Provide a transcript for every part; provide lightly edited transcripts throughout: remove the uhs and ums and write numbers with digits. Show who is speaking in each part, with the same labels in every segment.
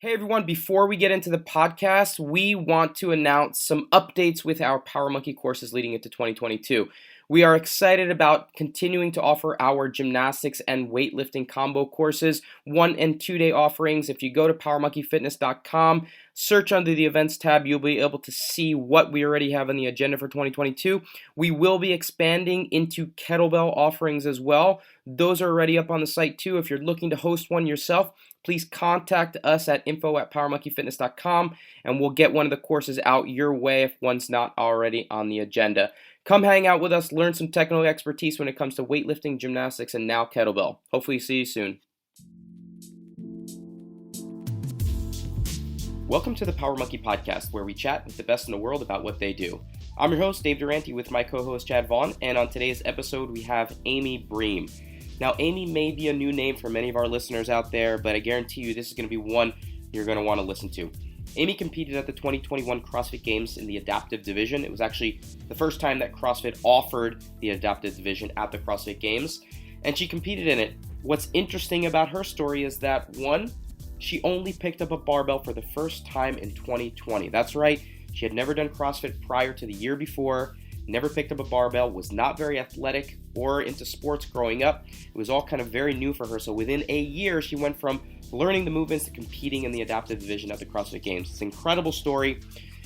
Speaker 1: Hey everyone, before we get into the podcast, we want to announce some updates with our Power Monkey courses leading into 2022. We are excited about continuing to offer our gymnastics and weightlifting combo courses, 1 and 2 day offerings. If you go to powermonkeyfitness.com, search under the events tab, you'll be able to see what we already have on the agenda for 2022. We will be expanding into kettlebell offerings as well. Those are already up on the site too. If you're looking to host one yourself, please contact us at info@powermonkeyfitness.com and we'll get one of the courses out your way if one's not already on the agenda. Come hang out with us, learn some technical expertise when it comes to weightlifting, gymnastics, and now kettlebell. Hopefully see you soon. Welcome to the Power Monkey Podcast, where we chat with the best in the world about what they do. I'm your host, Dave Durante, with my co-host, Chad Vaughn, and on today's episode, we have Amy Bream. Now, Amy may be a new name for many of our listeners out there, but I guarantee you this is going to be one you're going to want to listen to. Amy competed at the 2021 CrossFit Games in the Adaptive Division. It was actually the first time that CrossFit offered the Adaptive Division at the CrossFit Games, and she competed in it. What's interesting about her story is that, one, she only picked up a barbell for the first time in 2020. That's right, she had never done CrossFit prior to the year before, never picked up a barbell, was not very athletic or into sports growing up. It was all kind of very new for her. So within a year, she went from learning the movements to competing in the adaptive division at the CrossFit Games. It's an incredible story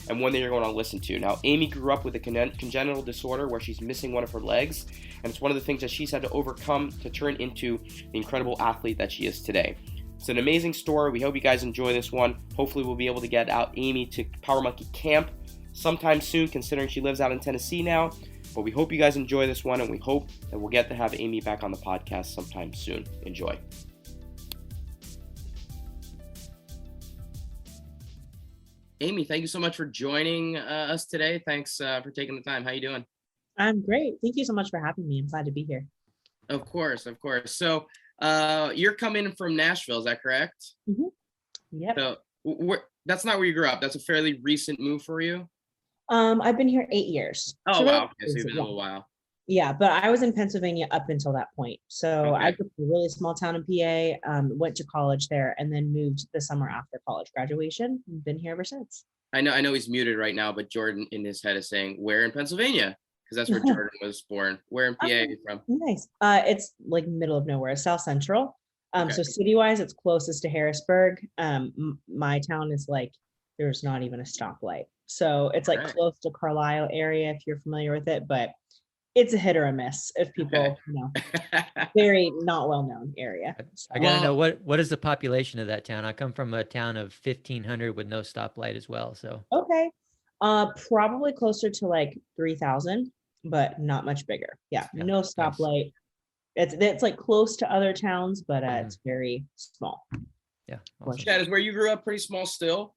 Speaker 1: and one that you're going to listen to. Now, Amy grew up with a congenital disorder where she's missing one of her legs, and it's one of the things that she's had to overcome to turn into the incredible athlete that she is today. It's an amazing story. We hope you guys enjoy this one. Hopefully we'll be able to get out Amy to Power Monkey Camp sometime soon, considering she lives out in Tennessee now. But we hope you guys enjoy this one, and we hope that we'll get to have Amy back on the podcast sometime soon. Enjoy. Amy, thank you so much for joining us today. Thanks for taking the time. How you doing?
Speaker 2: I'm great. Thank you so much for having me. I'm glad to be here.
Speaker 1: Of course. So you're coming from Nashville, is that correct?
Speaker 2: Mm-hmm. Yep.
Speaker 1: So that's not where you grew up. That's a fairly recent move for you?
Speaker 2: I've been here 8 years.
Speaker 1: Oh, wow. Okay, so you've been a little while.
Speaker 2: Yeah, but I was in Pennsylvania up until that point. So
Speaker 1: Okay.
Speaker 2: I grew up in a really small town in PA, went to college there, and then moved the summer after college graduation. Been here ever since.
Speaker 1: I know he's muted right now, but Jordan in his head is saying, where in Pennsylvania? Because that's where Jordan was born. Where in PA are you from?
Speaker 2: Nice. It's like middle of nowhere, South Central.
Speaker 1: Okay.
Speaker 2: So city-wise, it's closest to Harrisburg. My town is like, there's not even a stoplight. So it's like close to Carlisle area, if you're familiar with it, but it's a hit or a miss if people, very not well-known area.
Speaker 3: I gotta know what is the population of that town? I come from a town of 1,500 with no stoplight as well. So
Speaker 2: okay, probably closer to like 3,000, but not much bigger. Yeah, no stoplight. Nice. It's like close to other towns, but it's very small.
Speaker 3: Yeah. Awesome.
Speaker 1: Chad, is where you grew up pretty small still?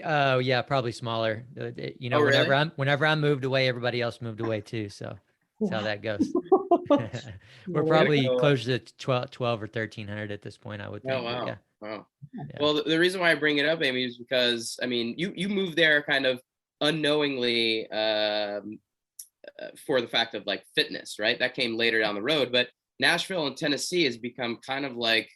Speaker 3: Oh yeah, probably smaller. Whenever I moved away, everybody else moved away too. So that's how that goes. We're probably close to 12 or 1,300 at this point, I would think.
Speaker 1: Oh, wow.
Speaker 3: Yeah.
Speaker 1: Wow. Yeah. Well, the reason why I bring it up, Amy, is because, I mean, you moved there kind of unknowingly for the fact of like fitness, right? That came later down the road, but Nashville and Tennessee has become kind of like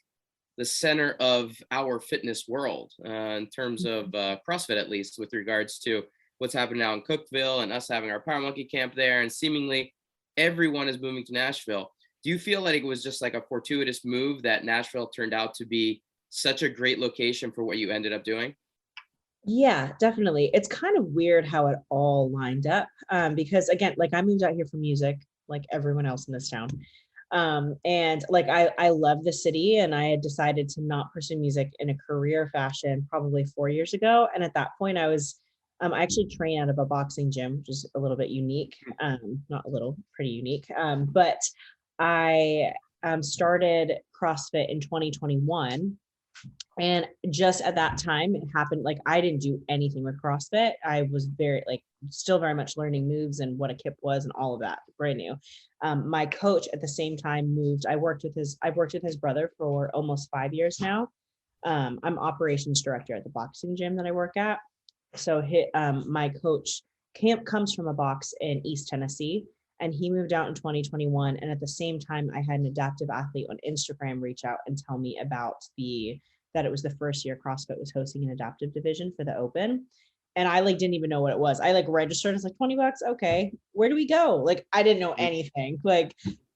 Speaker 1: the center of our fitness world in terms of CrossFit, at least with regards to what's happening now in Cookeville and us having our Power Monkey camp there, and seemingly everyone is moving to Nashville. Do you feel like it was just like a fortuitous move that Nashville turned out to be such a great location for what you ended up doing?
Speaker 2: Yeah, definitely. It's kind of weird how it all lined up because, again, like I moved out here for music, like everyone else in this town. And like I love the city, and I had decided to not pursue music in a career fashion probably 4 years ago. And at that point I was I actually train out of a boxing gym, which is a little bit unique, not a little, pretty unique. But I started CrossFit in 2021. And just at that time, it happened, like I didn't do anything with CrossFit. I was very still very much learning moves and what a kip was and all of that, brand new. My coach at the same time moved. I've worked with his brother for almost 5 years now. I'm operations director at the boxing gym that I work at. So my coach camp comes from a box in East Tennessee, and he moved out in 2021. And at the same time, I had an adaptive athlete on Instagram reach out and tell me about the that it was the first year CrossFit was hosting an adaptive division for the Open. And I like didn't even know what it was. I like registered. It's like $20. Okay, where do we go? Like I didn't know anything. Like,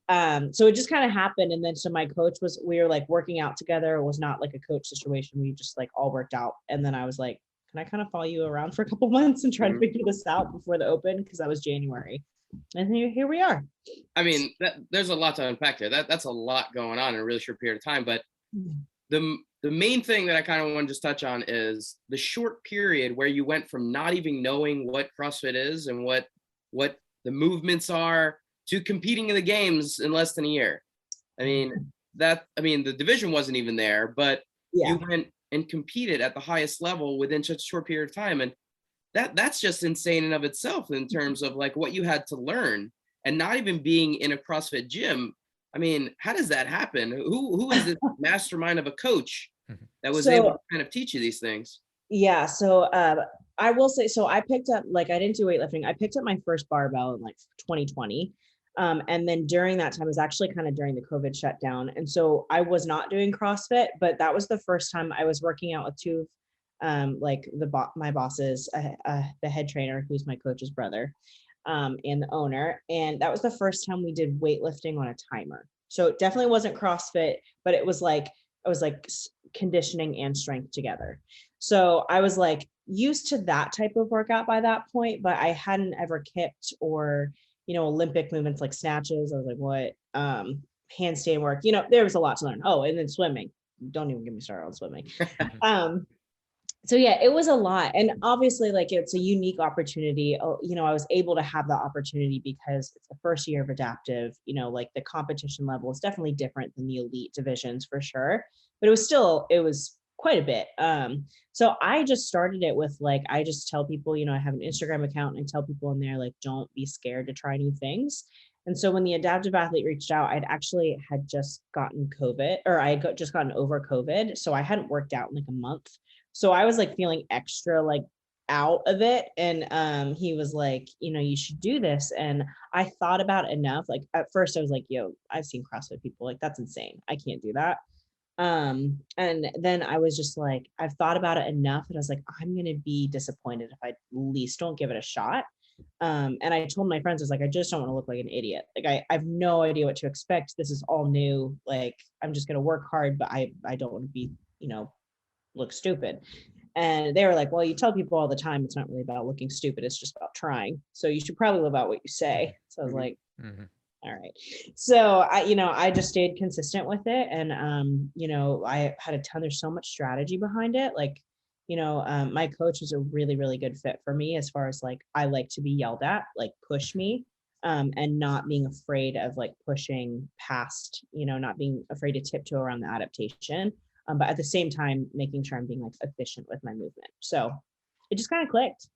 Speaker 2: so it just kind of happened. And then so my coach we were like working out together. It was not like a coach situation. We just like all worked out. And then I was like, can I kind of follow you around for a couple months and try to figure this out before the Open? Because that was January. And here we are.
Speaker 1: I mean, there's a lot to unpack there. That's a lot going on in a really short period of time. But the main thing that I kind of want to just touch on is the short period where you went from not even knowing what CrossFit is and what the movements are to competing in the games in less than a year. I mean, the division wasn't even there, but you went and competed at the highest level within such a short period of time. And that's just insane in of itself in terms of like what you had to learn, and not even being in a CrossFit gym. I mean, how does that happen? Who is this mastermind of a coach that was able to kind of teach you these things?
Speaker 2: Yeah. So I will say, so I picked up, like, I didn't do weightlifting. I picked up my first barbell in like 2020. And then during that time, it was actually kind of during the COVID shutdown. And so I was not doing CrossFit, but that was the first time I was working out with two, like my bosses, the head trainer, who's my coach's brother, and the owner. And that was the first time we did weightlifting on a timer. So it definitely wasn't CrossFit, but it was like, I was like conditioning and strength together. So I was like used to that type of workout by that point, but I hadn't ever kicked or, Olympic movements like snatches. I was like, what? Handstand work, there was a lot to learn. Oh, and then swimming. Don't even get me started on swimming. So yeah, it was a lot. And obviously like it's a unique opportunity. I was able to have that opportunity because it's the first year of adaptive, like the competition level is definitely different than the elite divisions for sure, but it was quite a bit. So I just started it with like, I just tell people, I have an Instagram account and I tell people in there, like, don't be scared to try new things. And so when the adaptive athlete reached out, I'd actually had just gotten COVID, or I had just gotten over COVID. So I hadn't worked out in like a month. So I was like feeling extra like out of it. And he was like, you should do this. And I thought about it enough. Like at first I was like, yo, I've seen CrossFit people, like that's insane. I can't do that. And then I was just like, I've thought about it enough. And I was like, I'm going to be disappointed if I at least don't give it a shot. And I told my friends, I was like, I just don't want to look like an idiot. Like I have no idea what to expect. This is all new. Like I'm just going to work hard, but I don't want to be, look stupid. And they were like, well, you tell people all the time, it's not really about looking stupid. It's just about trying. So you should probably live out what you say. So I was like, all right. So I just stayed consistent with it. And, I had a ton, there's so much strategy behind it. Like, my coach was a really, really good fit for me as far as like, I like to be yelled at, like push me, and not being afraid of like pushing past, not being afraid to tiptoe around the adaptation. But at the same time, making sure I'm being like efficient with my movement. So it just kind of clicked,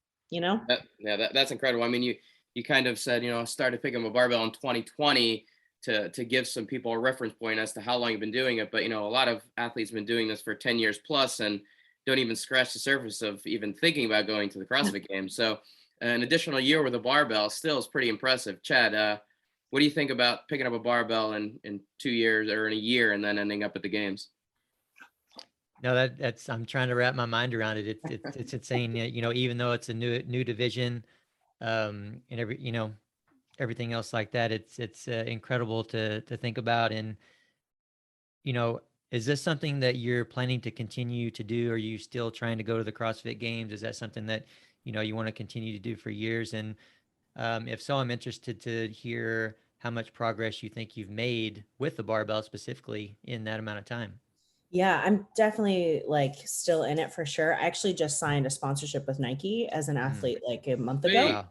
Speaker 1: That's incredible. I mean, you kind of said, started picking up a barbell in 2020 to give some people a reference point as to how long you've been doing it. But, a lot of athletes have been doing this for 10 years plus and don't even scratch the surface of even thinking about going to the CrossFit Games. So an additional year with a barbell still is pretty impressive. Chad, what do you think about picking up a barbell in 2 years or in a year and then ending up at the games?
Speaker 3: No, that's I'm trying to wrap my mind around it. It's insane. Even though it's a new division, and everything else like that, it's incredible to think about. And is this something that you're planning to continue to do? Are you still trying to go to the CrossFit Games? Is that something that you want to continue to do for years? And if so, I'm interested to hear how much progress you think you've made with the barbell specifically in that amount of time.
Speaker 2: Yeah, I'm definitely like still in it for sure. I actually just signed a sponsorship with Nike as an athlete like a month ago.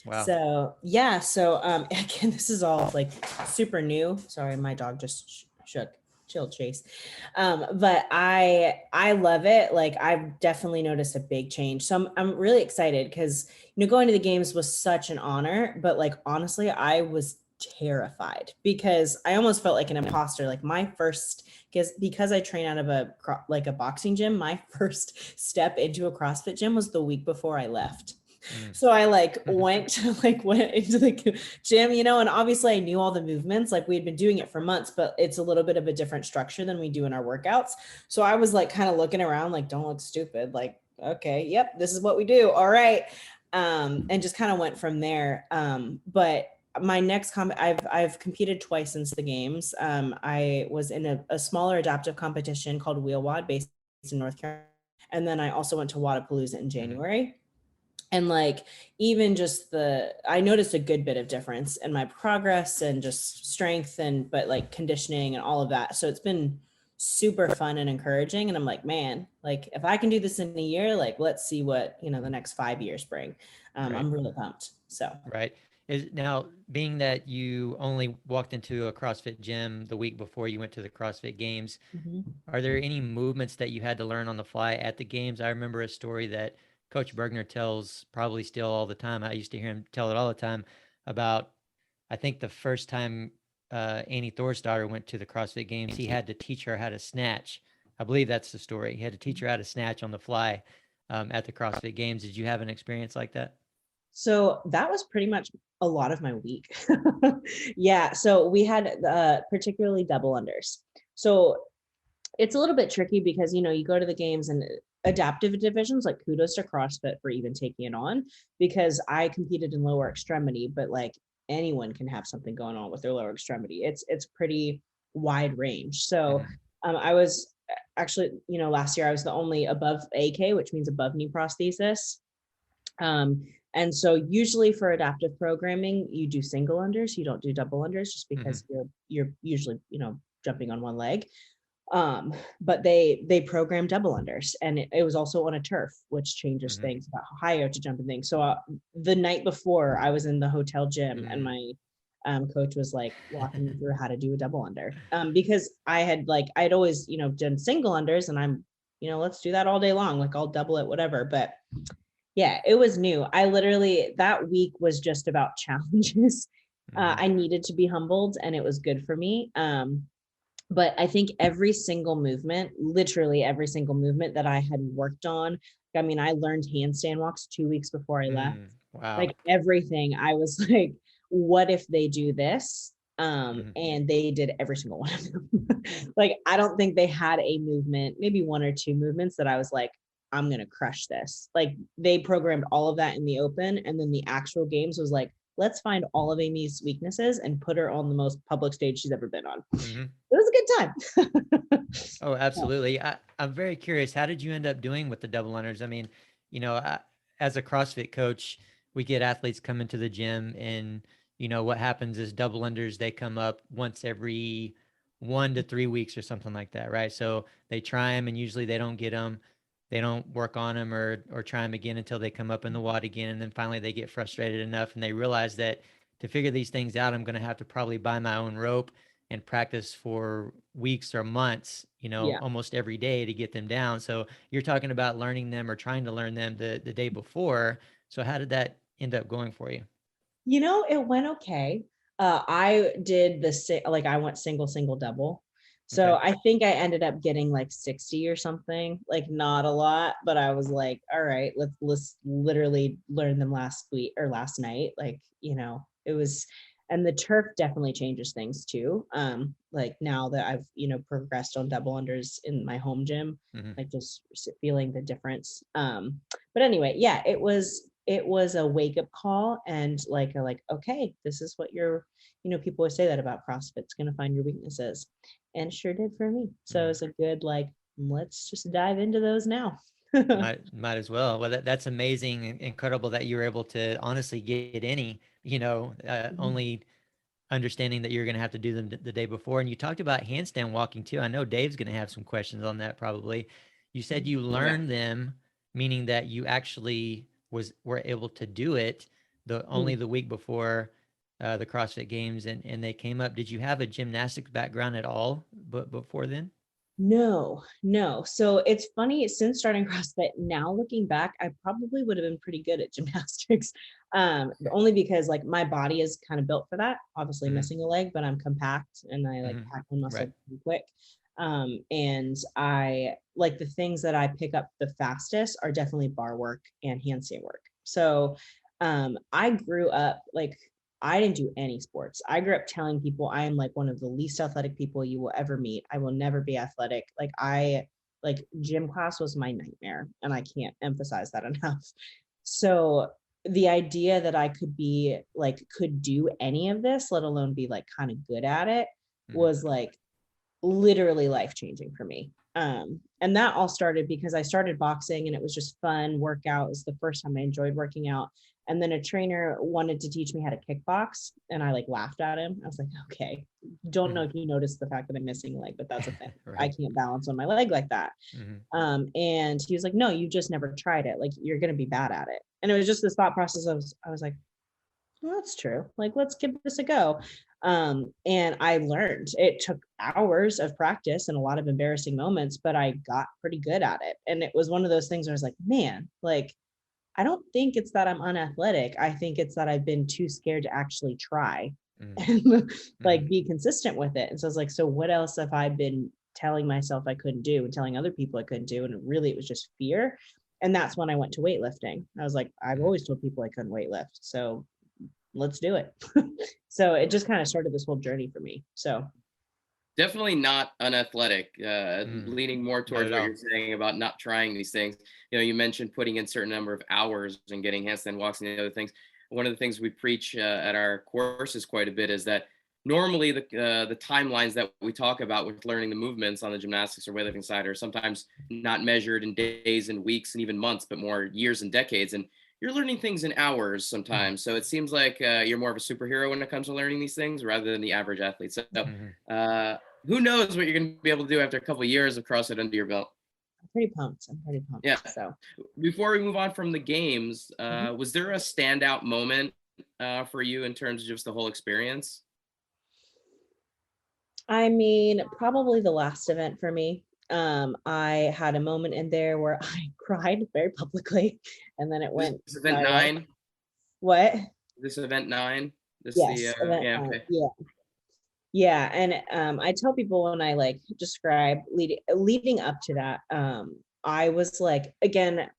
Speaker 3: Wow.
Speaker 2: So yeah. So again, this is all like super new. Sorry, my dog just shook. Chill, Chase. But I love it. Like I've definitely noticed a big change. So I'm really excited because going to the games was such an honor. But like honestly, I was terrified because I almost felt like an imposter. Like my first, because I train out of a boxing gym, my first step into a CrossFit gym was the week before I left. So I went into the gym, and obviously I knew all the movements, like we had been doing it for months, but it's a little bit of a different structure than we do in our workouts. So I was kind of looking around, don't look stupid. Okay, yep, this is what we do. All right. And just kind of went from there. But my next I've competed twice since the games. I was in a smaller adaptive competition called Wheel WOD based in North Carolina. And then I also went to Wodapalooza in January. And even just I noticed a good bit of difference in my progress and just strength but conditioning and all of that. So it's been super fun and encouraging. And I'm like, man, if I can do this in a year, let's see what, the next 5 years bring.
Speaker 3: Right.
Speaker 2: I'm really pumped. So.
Speaker 3: Right. Now, being that you only walked into a CrossFit gym the week before you went to the CrossFit Games, are there any movements that you had to learn on the fly at the games? I remember a story that Coach Bergner tells probably still all the time. I used to hear him tell it all the time about, I think the first time Annie Thorsdottir went to the CrossFit Games, he had to teach her how to snatch. I believe that's the story. He had to teach her how to snatch on the fly at the CrossFit Games. Did you have an experience like that?
Speaker 2: So that was pretty much a lot of my week. Yeah. So we had particularly double unders. So it's a little bit tricky because, you go to the games and adaptive divisions, kudos to CrossFit for even taking it on, because I competed in lower extremity, but anyone can have something going on with their lower extremity. It's pretty wide range. So I was actually, last year I was the only above AK, which means above knee prosthesis. And so usually for adaptive programming, you do single unders, you don't do double unders, just because you're usually, jumping on one leg. But they program double unders, and it was also on a turf, which changes things about how high you have to jump and things. So the night before, I was in the hotel gym, and my coach was walking me through how to do a double under, because I'd always, done single unders, and I'm, let's do that all day long. I'll double it, whatever. But yeah, it was new. I literally, that week was just about challenges. I needed to be humbled, and it was good for me. But I think every single movement, literally every single movement that I had worked on, I mean, I learned handstand walks 2 weeks before I left.
Speaker 3: Wow.
Speaker 2: Everything, I was what if they do this? And they did every single one of them. I don't think they had a movement, maybe one or two movements that I was I'm going to crush this. They programmed all of that in the open. And then the actual games was let's find all of Amy's weaknesses and put her on the most public stage she's ever been on. It was a good time.
Speaker 3: Oh, absolutely. I'm very curious. How did you end up doing with the double unders? I mean, as a CrossFit coach, we get athletes come into the gym, and, what happens is double unders, they come up once every 1 to 3 weeks or something like that, right? So they try them, and usually they don't get them. They don't work on them or try them again until they come up in the WOD again. And then finally they get frustrated enough, and they realize that to figure these things out, I'm going to have to probably buy my own rope and practice for weeks or months, almost every day to get them down. So you're talking about learning them or trying to learn them the day before. So how did that end up going for you?
Speaker 2: It went okay. I did I went single, double. So okay. I think I ended up getting 60 or something, not a lot, but I was all right, let's literally learn them last week or last night. It was, and the turf definitely changes things too. Now that I've, progressed on double unders in my home gym, just feeling the difference. But anyway, yeah, it was a wake up call, and okay, this is what people always say that about CrossFit, it's going to find your weaknesses, and sure did for me. So it was a good, let's just dive into those now.
Speaker 3: might as well. Well, that's amazing and incredible that you were able to honestly get any, only understanding that you're going to have to do them the day before. And you talked about handstand walking too. I know Dave's going to have some questions on that probably. You said you learned them, meaning that you actually were able to do it only the week before the CrossFit Games, and they came up. Did you have a gymnastics background at all before then?
Speaker 2: No. So it's funny, since starting CrossFit, now looking back, I probably would have been pretty good at gymnastics. Only because my body is kind of built for that, obviously missing a leg, but I'm compact and I pack on muscle pretty quick. And I the things that I pick up the fastest are definitely bar work and handstand work. So I grew up like, I didn't do any sports. I grew up telling people I am like one of the least athletic people you will ever meet. I will never be athletic. Like gym class was my nightmare, and I can't emphasize that enough. So the idea that I could do any of this, let alone be like kind of good at it, was like literally life changing for me. And that all started because I started boxing, and it was just fun workout. It was the first time I enjoyed working out. And then a trainer wanted to teach me how to kickbox, and I like laughed at him. I was like, okay, don't know if you noticed the fact that I'm missing a leg, but that's a thing.
Speaker 3: Right.
Speaker 2: I can't balance on my leg like that. And he was like, no, you just never tried it. Like, you're going to be bad at it. And it was just this thought process. I was like, well, that's true. Like, let's give this a go. And I learned. It took hours of practice and a lot of embarrassing moments, but I got pretty good at it. And it was one of those things where I was like, man, like, I don't think it's that I'm unathletic. I think it's that I've been too scared to actually try and like be consistent with it. And so I was like, so what else have I been telling myself I couldn't do and telling other people I couldn't do? And really, it was just fear. And that's when I went to weightlifting. I was like, I've always told people I couldn't weightlift. So let's do it. So it just kind of started this whole journey for me. So
Speaker 1: definitely not unathletic, leaning more towards what you're saying about not trying these things. You know, you mentioned putting in a certain number of hours and getting handstand walks and the other things. One of the things we preach at our courses quite a bit is that normally the timelines that we talk about with learning the movements on the gymnastics or weightlifting side are sometimes not measured in days and weeks and even months, but more years and decades. And you're learning things in hours sometimes. So it seems like you're more of a superhero when it comes to learning these things rather than the average athlete. So who knows what you're going to be able to do after a couple of years of CrossFit under your belt.
Speaker 2: I'm pretty pumped.
Speaker 1: Yeah.
Speaker 2: So
Speaker 1: before we move on from the games, was there a standout moment for you in terms of just the whole experience?
Speaker 2: I mean, probably the last event for me. I had a moment in there where I cried very publicly, and then it went.
Speaker 1: This event 9?
Speaker 2: What?
Speaker 1: This event 9?
Speaker 2: Yes, event 9. Okay. Yeah. Yeah, and I tell people when I like describe leading up to that, I was like, again,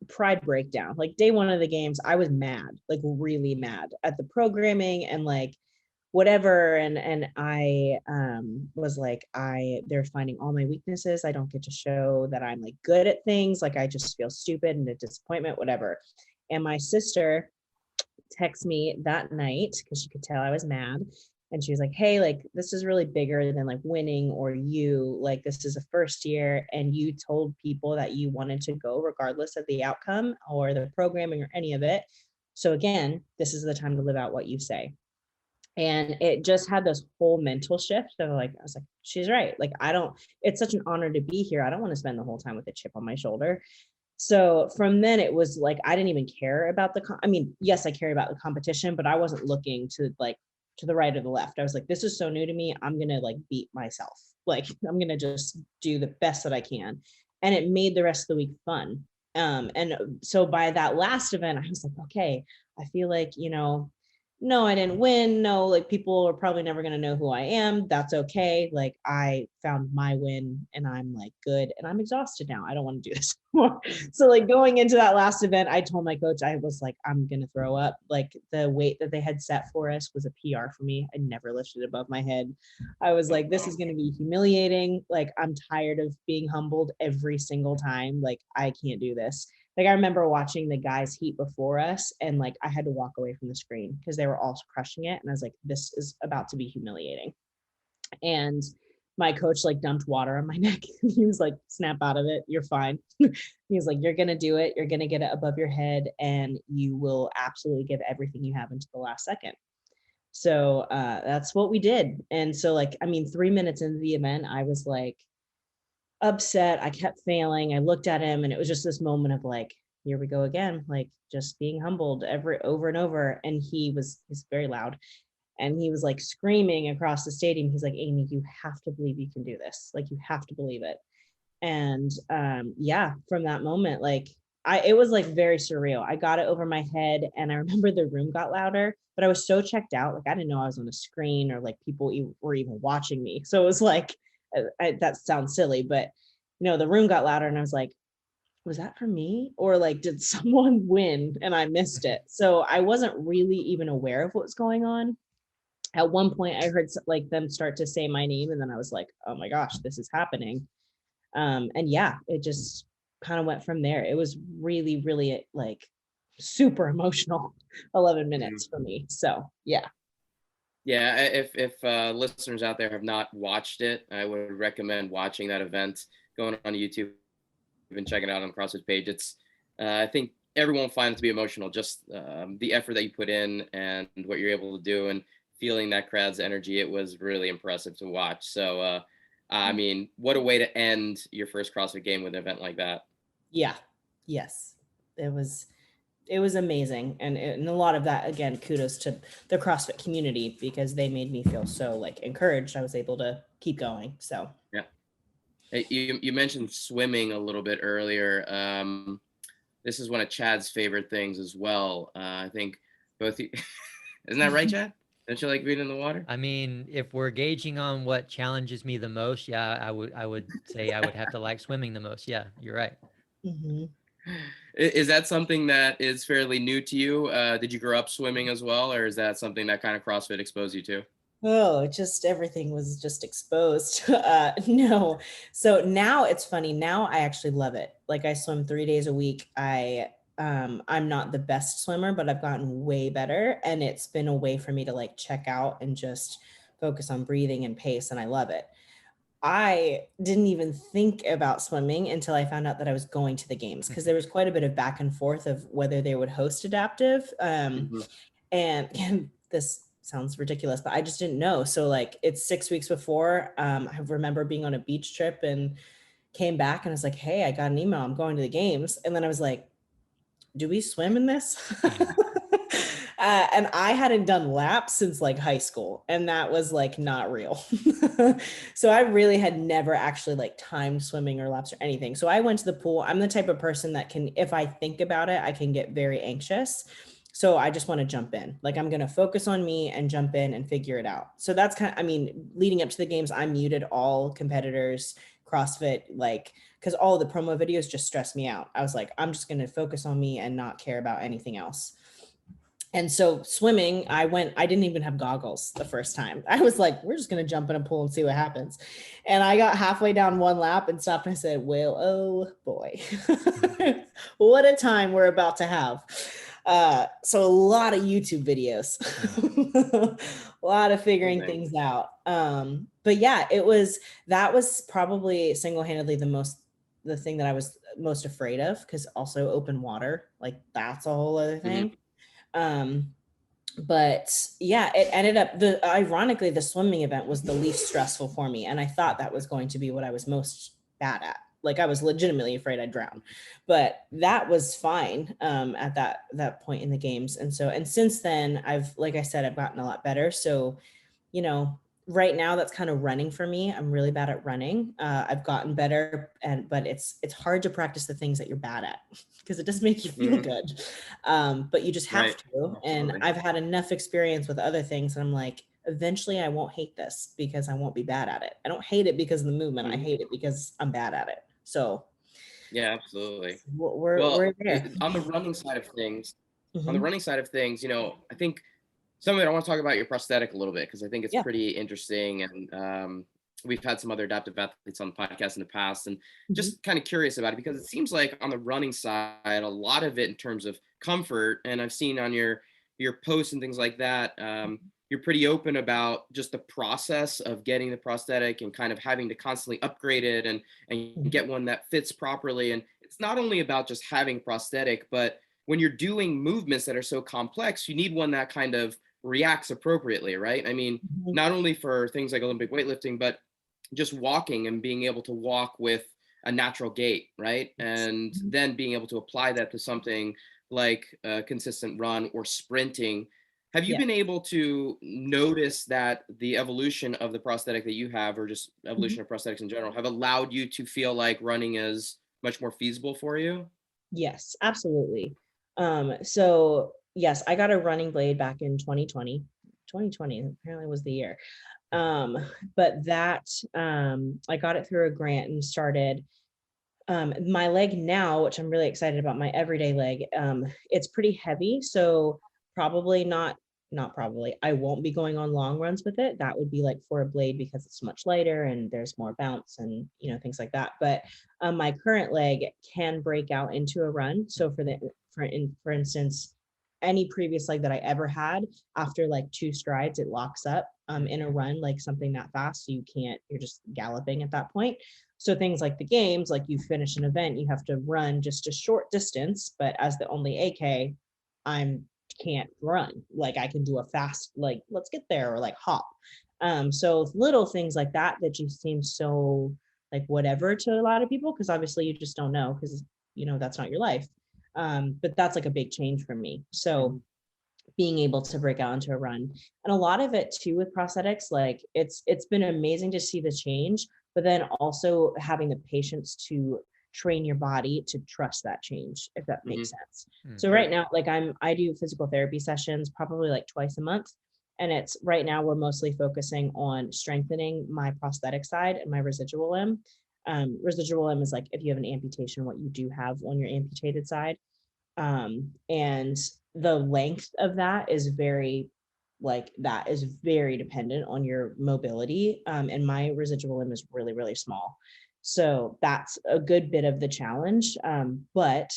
Speaker 2: pride breakdown. Like day one of the games, I was mad, like really mad at the programming and like whatever. And I was like, they're finding all my weaknesses. I don't get to show that I'm like good at things. Like I just feel stupid and a disappointment, whatever. And my sister texted me that night because she could tell I was mad. And she was like, hey, like, this is really bigger than like winning or you, like, this is a first year and you told people that you wanted to go regardless of the outcome or the programming or any of it. So again, this is the time to live out what you say. And it just had this whole mental shift of like, I was like, she's right. Like, it's such an honor to be here. I don't want to spend the whole time with a chip on my shoulder. So from then it was like, I didn't even care about yes, I care about the competition, but I wasn't looking to like, to the right or the left. I was like, this is so new to me. I'm going to like beat myself. Like, I'm going to just do the best that I can. And it made the rest of the week fun. And so by that last event, I was like, okay, I feel like, no, I didn't win. No, like people are probably never going to know who I am. That's okay. Like I found my win and I'm like good and I'm exhausted now. I don't want to do this anymore. So like going into that last event, I told my coach, I was like, I'm going to throw up. Like the weight that they had set for us was a PR for me. I never lifted above my head. I was like, this is going to be humiliating. Like I'm tired of being humbled every single time. Like I can't do this. Like I remember watching the guys heat before us and like I had to walk away from the screen because they were all crushing it. And I was like, this is about to be humiliating. And my coach like dumped water on my neck. He was like, snap out of it. You're fine. He was like, you're going to do it. You're going to get it above your head and you will absolutely give everything you have into the last second. So that's what we did. And so 3 minutes into the event, I was like, upset. I kept failing. I looked at him and it was just this moment of like, here we go again, like just being humbled over and over. And he's very loud and he was like screaming across the stadium. He's like, Amy, you have to believe you can do this. Like you have to believe it. And from that moment, like it was like very surreal. I got it over my head and I remember the room got louder, but I was so checked out. Like I didn't know I was on a screen or like people were even watching me. So it was like, that sounds silly, but the room got louder and I was like, was that for me? Or like, did someone win and I missed it? So I wasn't really even aware of what was going on. At one point I heard like them start to say my name, and then I was like, oh my gosh, this is happening. And yeah, it just kind of went from there. It was really, really like super emotional 11 minutes for me. So yeah.
Speaker 1: Yeah, if listeners out there have not watched it, I would recommend watching that event, going on YouTube and checking it out on the CrossFit page. It's I think everyone will find it to be emotional, just the effort that you put in and what you're able to do, and feeling that crowd's energy. It was really impressive to watch. So I mean, what a way to end your first CrossFit game with an event like that.
Speaker 2: Yeah. Yes. It was amazing. And a lot of that, again, kudos to the CrossFit community, because they made me feel so like encouraged. I was able to keep going. So
Speaker 1: yeah. Hey, you mentioned swimming a little bit earlier. This is one of Chad's favorite things as well. I think both you, isn't that right, Chad? Don't you like being in the water?
Speaker 3: I mean, if we're gauging on what challenges me the most, yeah, I would say I would have to like swimming the most. Yeah, you're right.
Speaker 2: mm-hmm.
Speaker 1: Is that something that is fairly new to you? Did you grow up swimming as well, or is that something that kind of CrossFit exposed you to?
Speaker 2: Oh, just everything was just exposed. No. So now it's funny. Now I actually love it. Like I swim 3 days a week. I'm not the best swimmer, but I've gotten way better. And it's been a way for me to like check out and just focus on breathing and pace. And I love it. I didn't even think about swimming until I found out that I was going to the games, because there was quite a bit of back and forth of whether they would host adaptive. And this sounds ridiculous, but I just didn't know. So like it's 6 weeks before. I remember being on a beach trip and came back and I was like, hey, I got an email, I'm going to the games. And then I was like, do we swim in this? And I hadn't done laps since like high school, and that was like not real. So I really had never actually like timed swimming or laps or anything. So I went to the pool. I'm the type of person that can, if I think about it, I can get very anxious. So I just want to jump in. Like I'm going to focus on me and jump in and figure it out. So that's kind of, I mean, leading up to the games, I muted all competitors, CrossFit, like, because all of the promo videos just stressed me out. I was like, I'm just going to focus on me and not care about anything else. And so swimming, I didn't even have goggles the first time. I was like, we're just going to jump in a pool and see what happens. And I got halfway down one lap and stopped and I said, well, oh boy, what a time we're about to have. So a lot of YouTube videos, a lot of figuring things out. But yeah, that was probably single-handedly the thing that I was most afraid of, because also open water, like that's a whole other thing. But yeah, it ended up, ironically, the swimming event was the least stressful for me. And I thought that was going to be what I was most bad at. Like I was legitimately afraid I'd drown, but that was fine at that point in the games. And since then like I said, I've gotten a lot better. So, right now that's kind of running for me. I'm really bad at running. I've gotten better, but it's hard to practice the things that you're bad at, because it doesn't make you feel good. But you just have to. And I've had enough experience with other things, and I'm like, eventually I won't hate this because I won't be bad at it. I don't hate it because of the movement. I hate it because I'm bad at it. So
Speaker 1: yeah, absolutely.
Speaker 2: We're there.
Speaker 1: On the running side of things, I think some of it, I want to talk about your prosthetic a little bit, because I think it's pretty interesting. And we've had some other adaptive athletes on the podcast in the past, and just kind of curious about it, because it seems like on the running side, a lot of it in terms of comfort, and I've seen on your posts and things like that, you're pretty open about just the process of getting the prosthetic and kind of having to constantly upgrade it and get one that fits properly. And it's not only about just having prosthetic, but when you're doing movements that are so complex, you need one that kind of reacts appropriately, right? I mean, not only for things like Olympic weightlifting, but just walking and being able to walk with a natural gait, right? And then being able to apply that to something like a consistent run or sprinting. Have you been able to notice that the evolution of the prosthetic that you have, or just evolution of prosthetics in general, have allowed you to feel like running is much more feasible for you?
Speaker 2: Yes, absolutely. So yes, I got a running blade back in 2020. 2020 apparently was the year. But that I got it through a grant and started My leg now, which I'm really excited about, my everyday leg, it's pretty heavy. So probably not probably, I won't be going on long runs with it. That would be like for a blade because it's much lighter and there's more bounce and, you know, things like that. But my current leg can break out into a run. So for instance, any previous leg that I ever had, after like 2 strides, it locks up in a run, like something that fast. So you're just galloping at that point. So things like the games, like you finish an event, you have to run just a short distance, but as the only AK, I'm can't run. Like I can do a fast, like, let's get there, or like hop. So little things like that just seem so like whatever to a lot of people, because obviously you just don't know, because you know that's not your life. But that's like a big change for me. So being able to break out into a run, and a lot of it too with prosthetics, like it's been amazing to see the change, but then also having the patience to train your body to trust that change, if that makes sense. So right now, like I do physical therapy sessions probably like twice a month, and it's right now we're mostly focusing on strengthening my prosthetic side and my residual limb. Residual limb is like if you have an amputation, what you do have on your amputated side. And the length of that is very dependent on your mobility. And my residual limb is really, really small. So that's a good bit of the challenge. But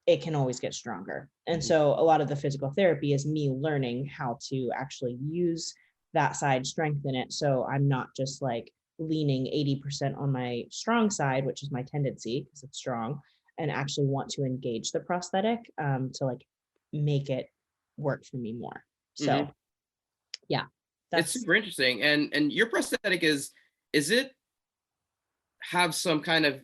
Speaker 2: it can always get stronger. And so a lot of the physical therapy is me learning how to actually use that side, strengthen it. So I'm not just like leaning 80% on my strong side, which is my tendency because it's strong, and actually want to engage the prosthetic to like make it work for me more. So yeah,
Speaker 1: it's super interesting. And your prosthetic is it have some kind of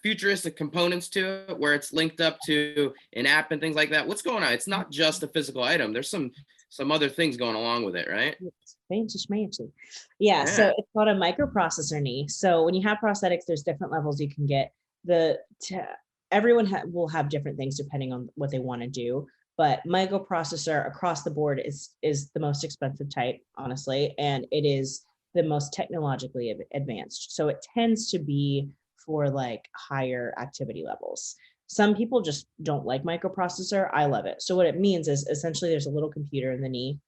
Speaker 1: futuristic components to it where it's linked up to an app and things like that? What's going on? It's not just a physical item. There's some other things going along with it, right?
Speaker 2: Fancy schmancy. Yeah, so it's called a microprocessor knee. So when you have prosthetics, there's different levels you can get. Everyone will have different things depending on what they want to do, but microprocessor across the board is the most expensive type, honestly, and it is the most technologically advanced. So it tends to be for like higher activity levels. Some people just don't like microprocessor. I love it. So what it means is essentially there's a little computer in the knee,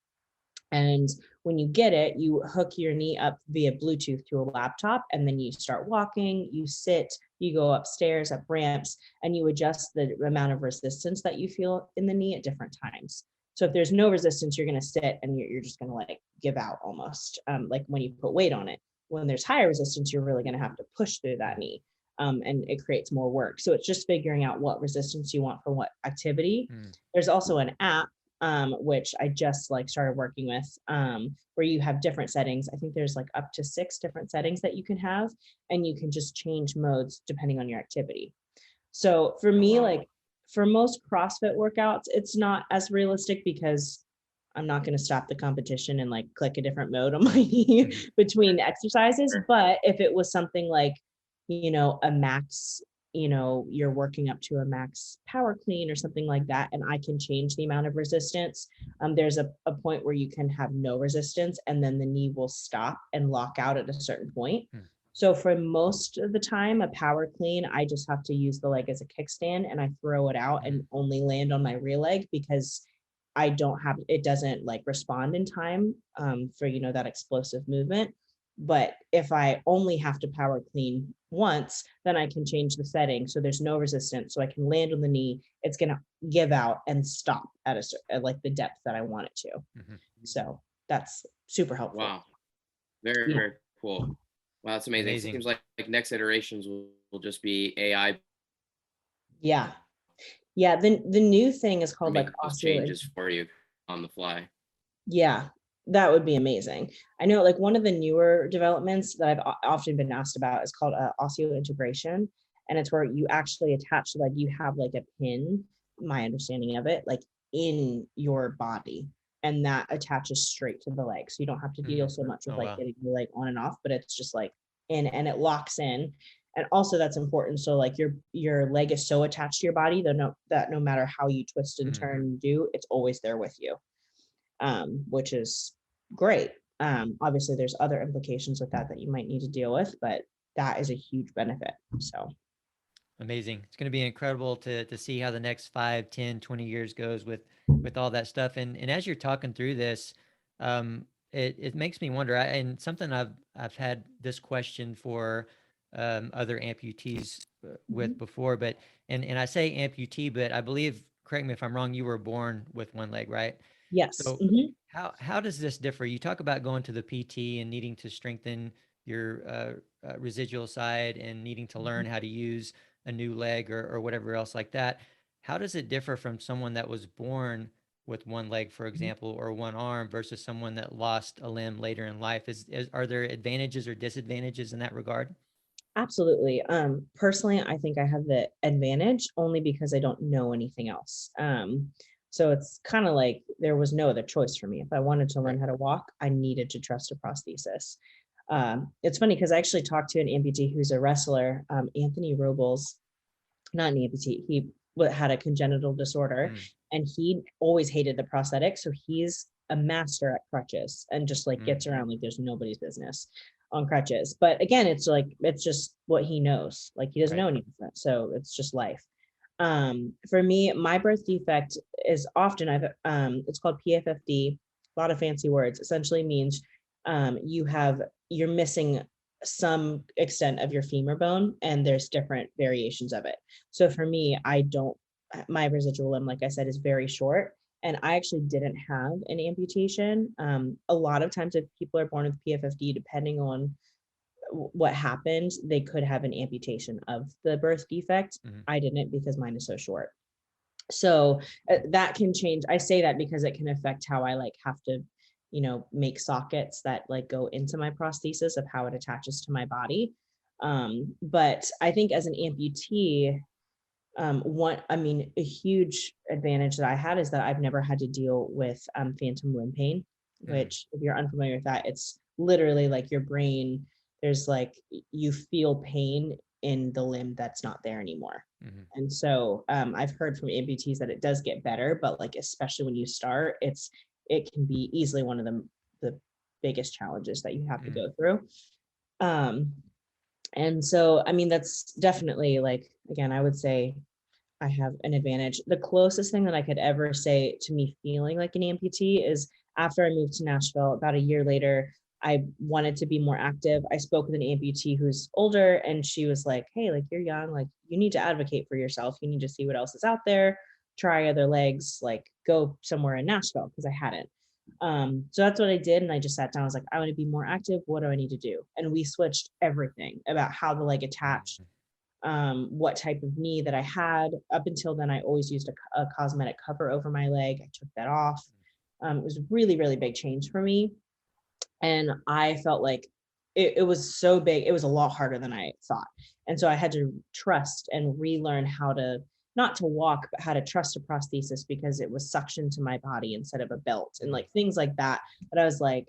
Speaker 2: and when you get it, you hook your knee up via Bluetooth to a laptop, and then you start walking, you sit, you go upstairs, up ramps, and you adjust the amount of resistance that you feel in the knee at different times. So if there's no resistance, you're going to sit and you're just going to like give out almost, like when you put weight on it. When there's higher resistance, you're really going to have to push through that knee, and it creates more work. So it's just figuring out what resistance you want for what activity. There's also an app, which I just like started working with, where you have different settings. I think there's like up to 6 different settings that you can have, and you can just change modes depending on your activity. So for me, like for most CrossFit workouts, it's not as realistic because I'm not going to stop the competition and like click a different mode on my knee between exercises. But if it was something like, you know, a max, you know, you're working up to a max power clean or something like that, and I can change the amount of resistance. There's a point where you can have no resistance, and then the knee will stop and lock out at a certain point. So for most of the time, a power clean, I just have to use the leg as a kickstand, and I throw it out and only land on my rear leg because it doesn't like respond in time for, you know, that explosive movement. But if I only have to power clean once, then I can change the setting so there's no resistance. So I can land on the knee. It's going to give out and stop at like the depth that I want it to. So that's super helpful.
Speaker 1: Wow. Very, very cool. Wow, that's amazing. It seems like next iterations will just be AI.
Speaker 2: Yeah. Yeah. The new thing is called like
Speaker 1: changes for you on the fly.
Speaker 2: Yeah, that would be amazing. I know like one of the newer developments that I've often been asked about is called osseointegration. And it's where you actually attach, like you have like a pin, my understanding of it, like in your body, and that attaches straight to the leg. So you don't have to deal so much with getting your leg on and off, but it's just like in, and it locks in. And also that's important. So like your leg is so attached to your body that no matter how you twist and turn and do, it's always there with you, which is great. Obviously there's other implications with that you might need to deal with, but that is a huge benefit. So
Speaker 3: Amazing. It's going to be incredible to see how the next 5, 10, 20 years goes with all that stuff. And as you're talking through this, it makes me wonder, and something I've had this question for other amputees with before, but and I say amputee, but I believe, correct me if I'm wrong, you were born with one leg, right?
Speaker 2: Yes.
Speaker 3: So how does this differ? You talk about going to the PT and needing to strengthen your residual side and needing to learn how to use a new leg or whatever else like that. How does it differ from someone that was born with one leg, for example, or one arm versus someone that lost a limb later in life? Are there advantages or disadvantages in that regard?
Speaker 2: Absolutely. Personally, I think I have the advantage only because I don't know anything else. So it's kind of like there was no other choice for me. If I wanted to learn how to walk, I needed to trust a prosthesis. It's funny because I actually talked to an amputee who's a wrestler, Anthony Robles, not an amputee. He had a congenital disorder and he always hated the prosthetic. So he's a master at crutches and just like gets around like there's nobody's business on crutches. But again, it's like, it's just what he knows. Like he doesn't know any different. So it's just life. For me, my birth defect is often it's called PFFD, a lot of fancy words, essentially means you're missing some extent of your femur bone and there's different variations of it. So for me, my residual limb, like I said, is very short. And I actually didn't have an amputation. A lot of times if people are born with PFFD, depending on what happened, they could have an amputation of the birth defect. I didn't because mine is so short. So that can change. I say that because it can affect how I like have to, make sockets that like go into my prosthesis of how it attaches to my body. But I think as an amputee, a huge advantage that I had is that I've never had to deal with phantom limb pain, which if you're unfamiliar with that, it's literally like your brain, there's like, you feel pain in the limb that's not there anymore. And so I've heard from amputees that it does get better, but like, especially when you start, it can be easily one of the biggest challenges that you have to go through. And so, that's definitely like, again, I would say I have an advantage. The closest thing that I could ever say to me feeling like an amputee is after I moved to Nashville, about a year later, I wanted to be more active. I spoke with an amputee who's older and she was like, hey, like you're young, like you need to advocate for yourself. You need to see what else is out there, try other legs, like go somewhere in Nashville, because I hadn't. So that's what I did. And I just sat down. I was like, I want to be more active. What do I need to do? And we switched everything about how the leg attached, what type of knee that I had. Up until then, I always used a cosmetic cover over my leg. I took that off. It was a really, really big change for me. And I felt like it was so big. It was a lot harder than I thought. And so I had to trust and relearn how to, not to walk, but how to trust a prosthesis, because it was suctioned to my body instead of a belt and like things like that. But I was like,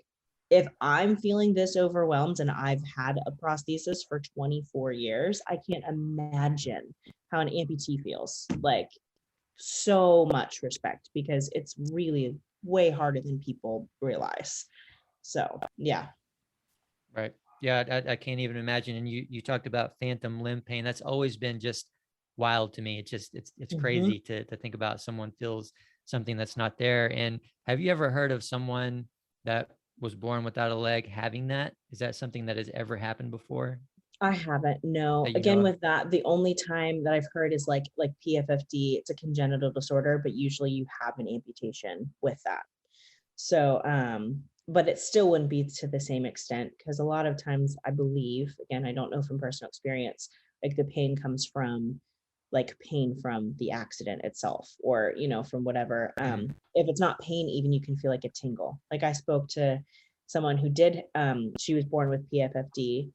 Speaker 2: if I'm feeling this overwhelmed and I've had a prosthesis for 24 years, I can't imagine how an amputee feels. Like, so much respect, because it's really way harder than people realize. So, yeah.
Speaker 3: Right. Yeah, I can't even imagine. And you talked about phantom limb pain. That's always been just wild to me. It's crazy to think about someone feels something that's not there. And have you ever heard of someone that was born without a leg having that? Is that something that has ever happened before?
Speaker 2: I haven't, no. Again, with that, the only time that I've heard is like PFFD, it's a congenital disorder, but usually you have an amputation with that. So, but it still wouldn't be to the same extent, because a lot of times I believe, again, I don't know from personal experience, like the pain comes from like pain from the accident itself, or, from whatever. If it's not pain, even you can feel like a tingle. Like I spoke to someone who did, she was born with PFFD,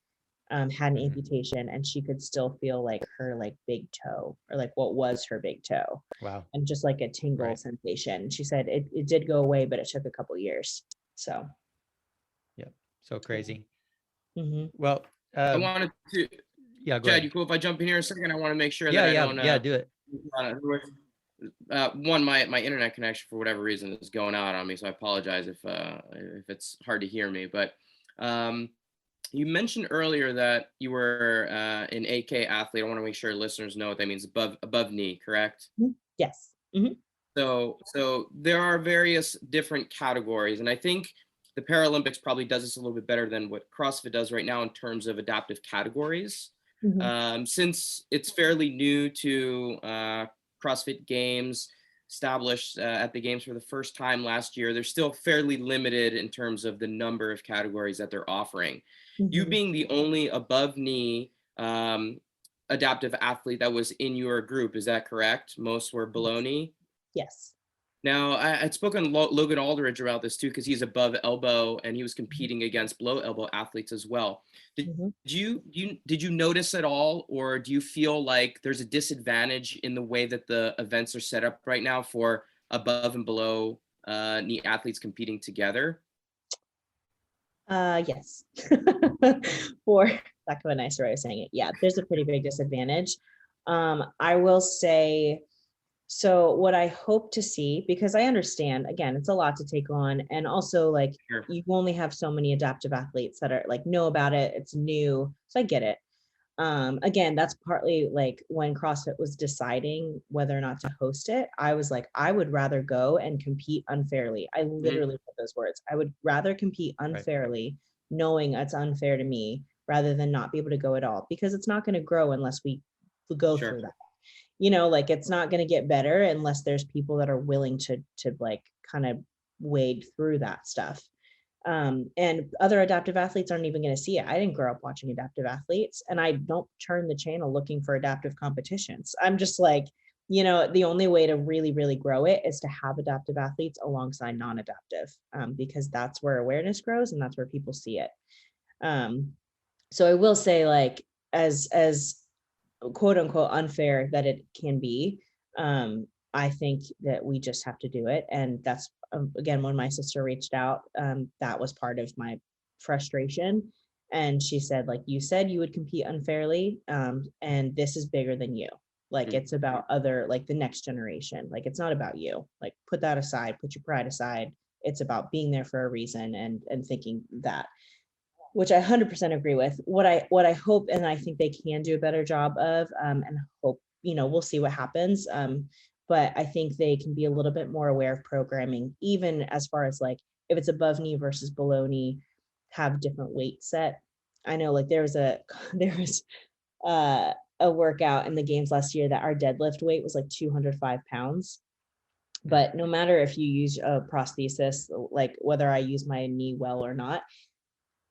Speaker 2: had an amputation, and she could still feel like her like big toe, or like what was her big toe.
Speaker 3: Wow.
Speaker 2: And just like a tingle sensation. She said it did go away, but it took a couple years. So.
Speaker 3: Yep. So crazy.
Speaker 2: Well,
Speaker 1: I wanted to,
Speaker 3: go
Speaker 1: Chad,
Speaker 3: ahead.
Speaker 1: you cool if I jump in here a second? I want to make sure that
Speaker 3: I
Speaker 1: don't.
Speaker 3: Do it.
Speaker 1: My internet connection for whatever reason is going out on me, so I apologize if it's hard to hear me. But You mentioned earlier that you were an AK athlete. I want to make sure listeners know what that means. Above knee, correct?
Speaker 2: Yes. Mm-hmm.
Speaker 1: So there are various different categories, and I think the Paralympics probably does this a little bit better than what CrossFit does right now in terms of adaptive categories.
Speaker 2: Mm-hmm.
Speaker 1: Since it's fairly new to CrossFit Games, established at the games for the first time last year, they're still fairly limited in terms of the number of categories that they're offering. You
Speaker 2: Mm-hmm.
Speaker 1: being the only above knee adaptive athlete that was in your group, is that correct? Most were below knee.
Speaker 2: Yes.
Speaker 1: Now, I'd spoken to Logan Aldridge about this too, because he's above elbow and he was competing against below elbow athletes as well. Did
Speaker 2: Mm-hmm.
Speaker 1: you notice at all, or do you feel like there's a disadvantage in the way that the events are set up right now for above and below knee athletes competing together?
Speaker 2: Yes. For lack of a nicer way of saying it, yeah, there's a pretty big disadvantage. I will say, so what I hope to see, because I understand, again, it's a lot to take on, and also like
Speaker 1: Sure.
Speaker 2: you only have so many adaptive athletes that are like know about it, it's new, so I get it. Again, that's partly like when CrossFit was deciding whether or not to host it, I was like, I would rather go and compete unfairly. I
Speaker 1: Mhm.
Speaker 2: literally put those words. I would rather compete unfairly, knowing it's unfair to me, rather than not be able to go at all, because it's not going to grow unless we go
Speaker 1: Sure.
Speaker 2: through that. You know, like it's not going to get better unless there's people that are willing to like kind of wade through that stuff. And other adaptive athletes aren't even going to see it. I didn't grow up watching adaptive athletes, and I don't turn the channel looking for adaptive competitions. I'm just like, you know, the only way to really, really grow it is to have adaptive athletes alongside non-adaptive, because that's where awareness grows and that's where people see it. So I will say, like, as quote unquote unfair that it can be, I think that we just have to do it. And that's, again, when my sister reached out, that was part of my frustration. And she said, like, you said you would compete unfairly, and this is bigger than you. Like,
Speaker 1: Mhm.
Speaker 2: it's about other, like the next generation. Like, it's not about you. Like, put that aside, put your pride aside. It's about being there for a reason, and thinking that, which I 100% agree with. What I hope, and I think they can do a better job of, and hope, you know, we'll see what happens. But I think they can be a little bit more aware of programming, even as far as like if it's above knee versus below knee, have different weight set. I know, like there was there was a workout in the games last year that our deadlift weight was like 205 pounds. But no matter if you use a prosthesis, like whether I use my knee well or not,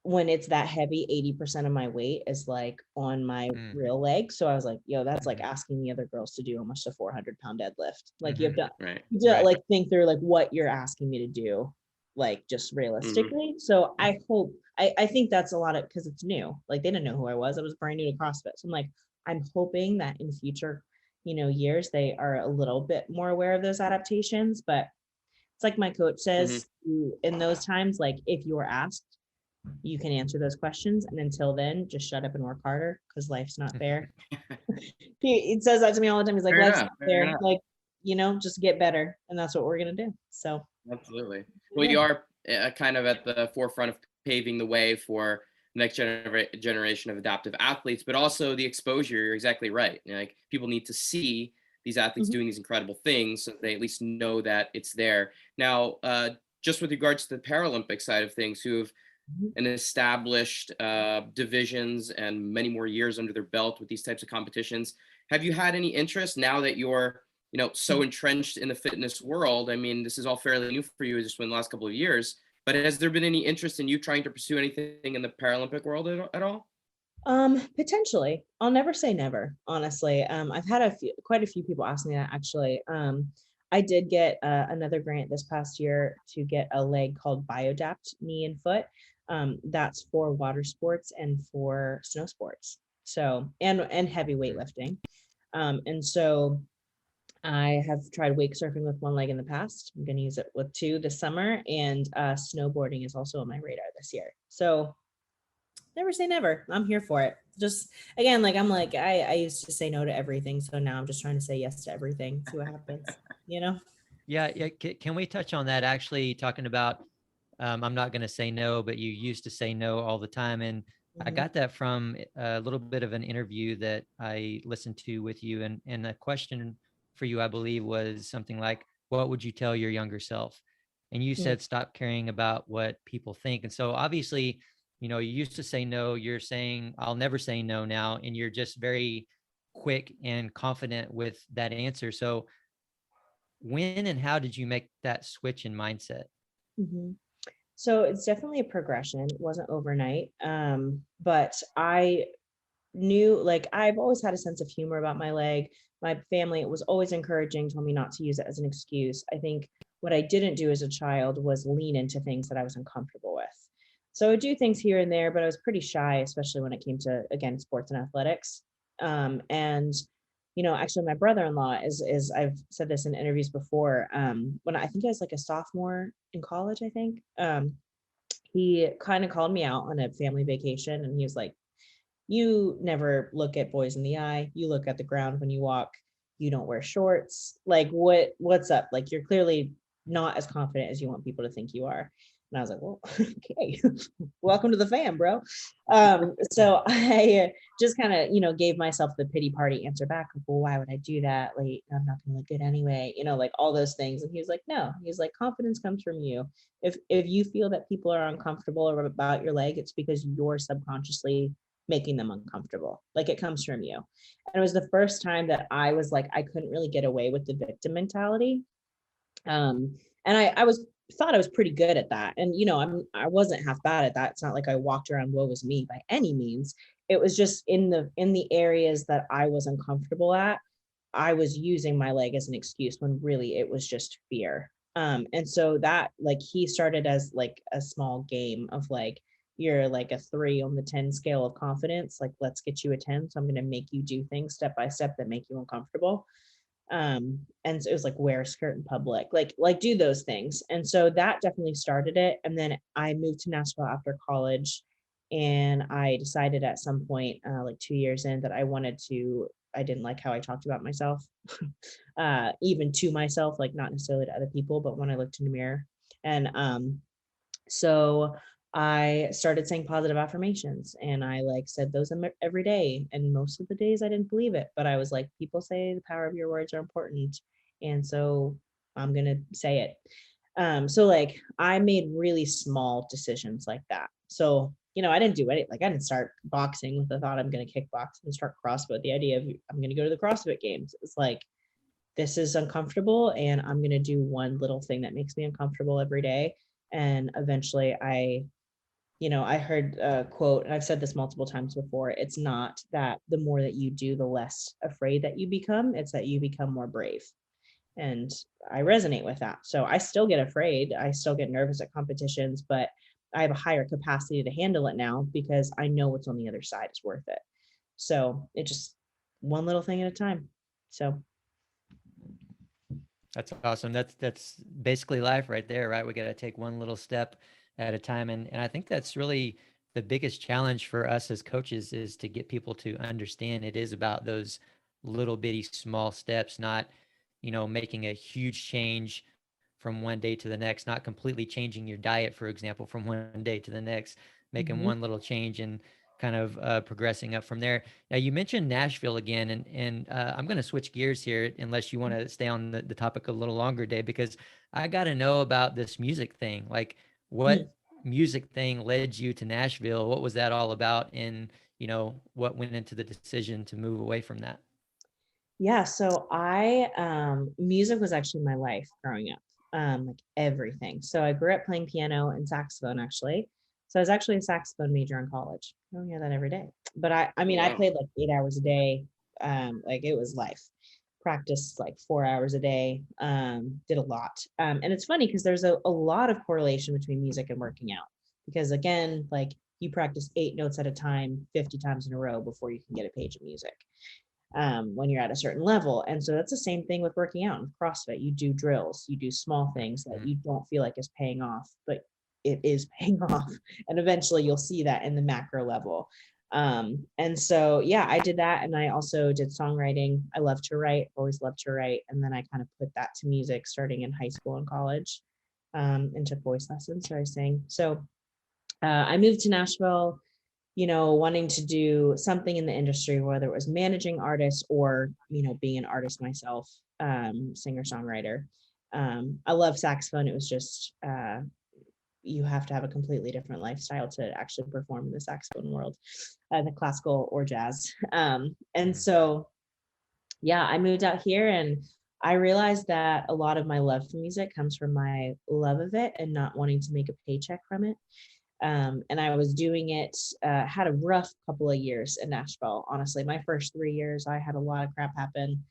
Speaker 2: when it's that heavy, 80% of my weight is like on my real leg. So I was like, yo, that's like asking the other girls to do almost a 400-pound deadlift. Like you have to,
Speaker 1: Right.
Speaker 2: you have to like think through like what you're asking me to do, like just realistically. So I hope, I think that's a lot of, because it's new. Like they didn't know who I was. I was brand new to CrossFit. So I'm like, I'm hoping that in future, you know, years, they are a little bit more aware of those adaptations. But it's like my coach
Speaker 1: Mhm.
Speaker 2: says, in those times, like if you are asked, you can answer those questions. And until then, just shut up and work harder, because life's not fair. He says that to me all the time. He's like,
Speaker 1: Fair
Speaker 2: life's
Speaker 1: enough.
Speaker 2: not
Speaker 1: Fair
Speaker 2: fair.
Speaker 1: enough.
Speaker 2: Like, you know, just get better. And that's what we're going to do. So,
Speaker 1: Absolutely. Well,
Speaker 2: yeah.
Speaker 1: you are kind of at the forefront of paving the way for next generation of adaptive athletes, but also the exposure. You're exactly right. You know, like people need to see these athletes
Speaker 2: Mhm.
Speaker 1: doing these incredible things, so they at least know that it's there. Now, just with regards to the Paralympic side of things, who have
Speaker 2: Mhm.
Speaker 1: an established divisions and many more years under their belt with these types of competitions, have you had any interest now that you're so entrenched in the fitness world? I mean, this is all fairly new for you just in the last couple of years, but has there been any interest in you trying to pursue anything in the Paralympic world at all?
Speaker 2: Potentially. I'll never say never, honestly. I've had quite a few people ask me that actually. I did get another grant this past year to get a leg called BioDapt knee and foot. That's for water sports and for snow sports. So, and heavy weightlifting. And so I have tried wake surfing with one leg in the past. I'm going to use it with two this summer, and snowboarding is also on my radar this year. So never say never. I'm here for it. Just again, like I'm like I used to say no to everything, so now I'm just trying to say yes to everything. See what happens. You know?
Speaker 3: Yeah. Can we touch on that? Actually, talking about, I'm not going to say no, but you used to say no all the time. And I got that from a little bit of an interview that I listened to with you. And the question for you, I believe, was something like, what would you tell your younger self? And you
Speaker 2: Mm.
Speaker 3: said, stop caring about what people think. And so obviously, you know, you used to say no, you're saying, I'll never say no now. And you're just very quick and confident with that answer. So when and how did you make that switch in mindset?
Speaker 2: Mhm. So it's definitely a progression. It wasn't overnight. But I knew, like, I've always had a sense of humor about my leg. My family was always encouraging, told me not to use it as an excuse. I think what I didn't do as a child was lean into things that I was uncomfortable with. So I would do things here and there, but I was pretty shy, especially when it came to, again, sports and athletics. And actually, my brother-in-law is I've said this in interviews before. When I think I was like a sophomore in college, I think. He kind of called me out on a family vacation, and he was like, you never look at boys in the eye. You look at the ground when you walk. You don't wear shorts. Like, what's up? Like, you're clearly not as confident as you want people to think you are. And I was like, well, okay, welcome to the fam, bro. So I just kind of, gave myself the pity party answer back. Well, why would I do that? Like, I'm not gonna look good anyway, like all those things. And he was like, no, he's like, confidence comes from you. If you feel that people are uncomfortable or about your leg, it's because you're subconsciously making them uncomfortable. Like, it comes from you. And it was the first time that I was like, I couldn't really get away with the victim mentality. And I was thought I was pretty good at that. And I wasn't half bad at that. It's not like I walked around woe was me by any means. It was just in the areas that I was uncomfortable at, I was using my leg as an excuse when really it was just fear. And so that, like, he started as like a small game of like, you're like a 3 on the 10 scale of confidence. Like, let's get you a 10. So I'm going to make you do things step by step that make you uncomfortable. And so it was like, wear a skirt in public, like do those things. And so that definitely started it. And then I moved to Nashville after college, and I decided at some point, like 2 years in, that I didn't like how I talked about myself, even to myself, like not necessarily to other people, but when I looked in the mirror. And so I started saying positive affirmations, and I like said those every day. And most of the days I didn't believe it, but I was like, people say the power of your words are important. And so I'm going to say it. So like, I made really small decisions like that. So, I didn't do it. Like, I didn't start boxing with the thought I'm going to kickbox and start CrossFit. The idea of I'm going to go to the CrossFit games. It's like, this is uncomfortable, and I'm going to do one little thing that makes me uncomfortable every day. And eventually I heard a quote, and I've said this multiple times before. It's not that the more that you do, the less afraid that you become. It's that you become more brave. And I resonate with that. So I still get afraid. I still get nervous at competitions, but I have a higher capacity to handle it now because I know what's on the other side is worth it. So it just one little thing at a time. So
Speaker 3: That's awesome. That's basically life right there, right? We got to take one little step at a time. And I think that's really the biggest challenge for us as coaches, is to get people to understand it is about those little bitty small steps, not, making a huge change from one day to the next, not completely changing your diet, for example, from one day to the next, making one little change and kind of progressing up from there. Now, you mentioned Nashville again, and I'm going to switch gears here, unless you want to stay on the topic a little longer, Dave, because I got to know about this music thing. Like, what music thing led you to Nashville? What was that all about? And, what went into the decision to move away from that?
Speaker 2: Yeah, so music was actually my life growing up, like everything. So I grew up playing piano and saxophone, actually. So I was actually a saxophone major in college. I don't hear that every day. But I mean, I played like 8 hours a day. Like, it was life. Practiced like 4 hours a day. Did a lot. And it's funny because there's a lot of correlation between music and working out. Because again, like, you practice 8 notes at a time, 50 times in a row before you can get a page of music, when you're at a certain level. And so that's the same thing with working out in CrossFit. You do drills, you do small things that you don't feel like is paying off, but it is paying off. And eventually you'll see that in the macro level. And so, yeah, I did that. And I also did songwriting. I love to write, always loved to write. And then I kind of put that to music starting in high school and college, and took voice lessons. So I sang. So I moved to Nashville wanting to do something in the industry, whether it was managing artists or, being an artist myself, singer, songwriter. I love saxophone. It was just, you have to have a completely different lifestyle to actually perform in the saxophone world, the classical or jazz. And so, yeah, I moved out here and I realized that a lot of my love for music comes from my love of it and not wanting to make a paycheck from it. And I was doing it, had a rough couple of years in Nashville. Honestly, my first 3 years, I had a lot of crap happen.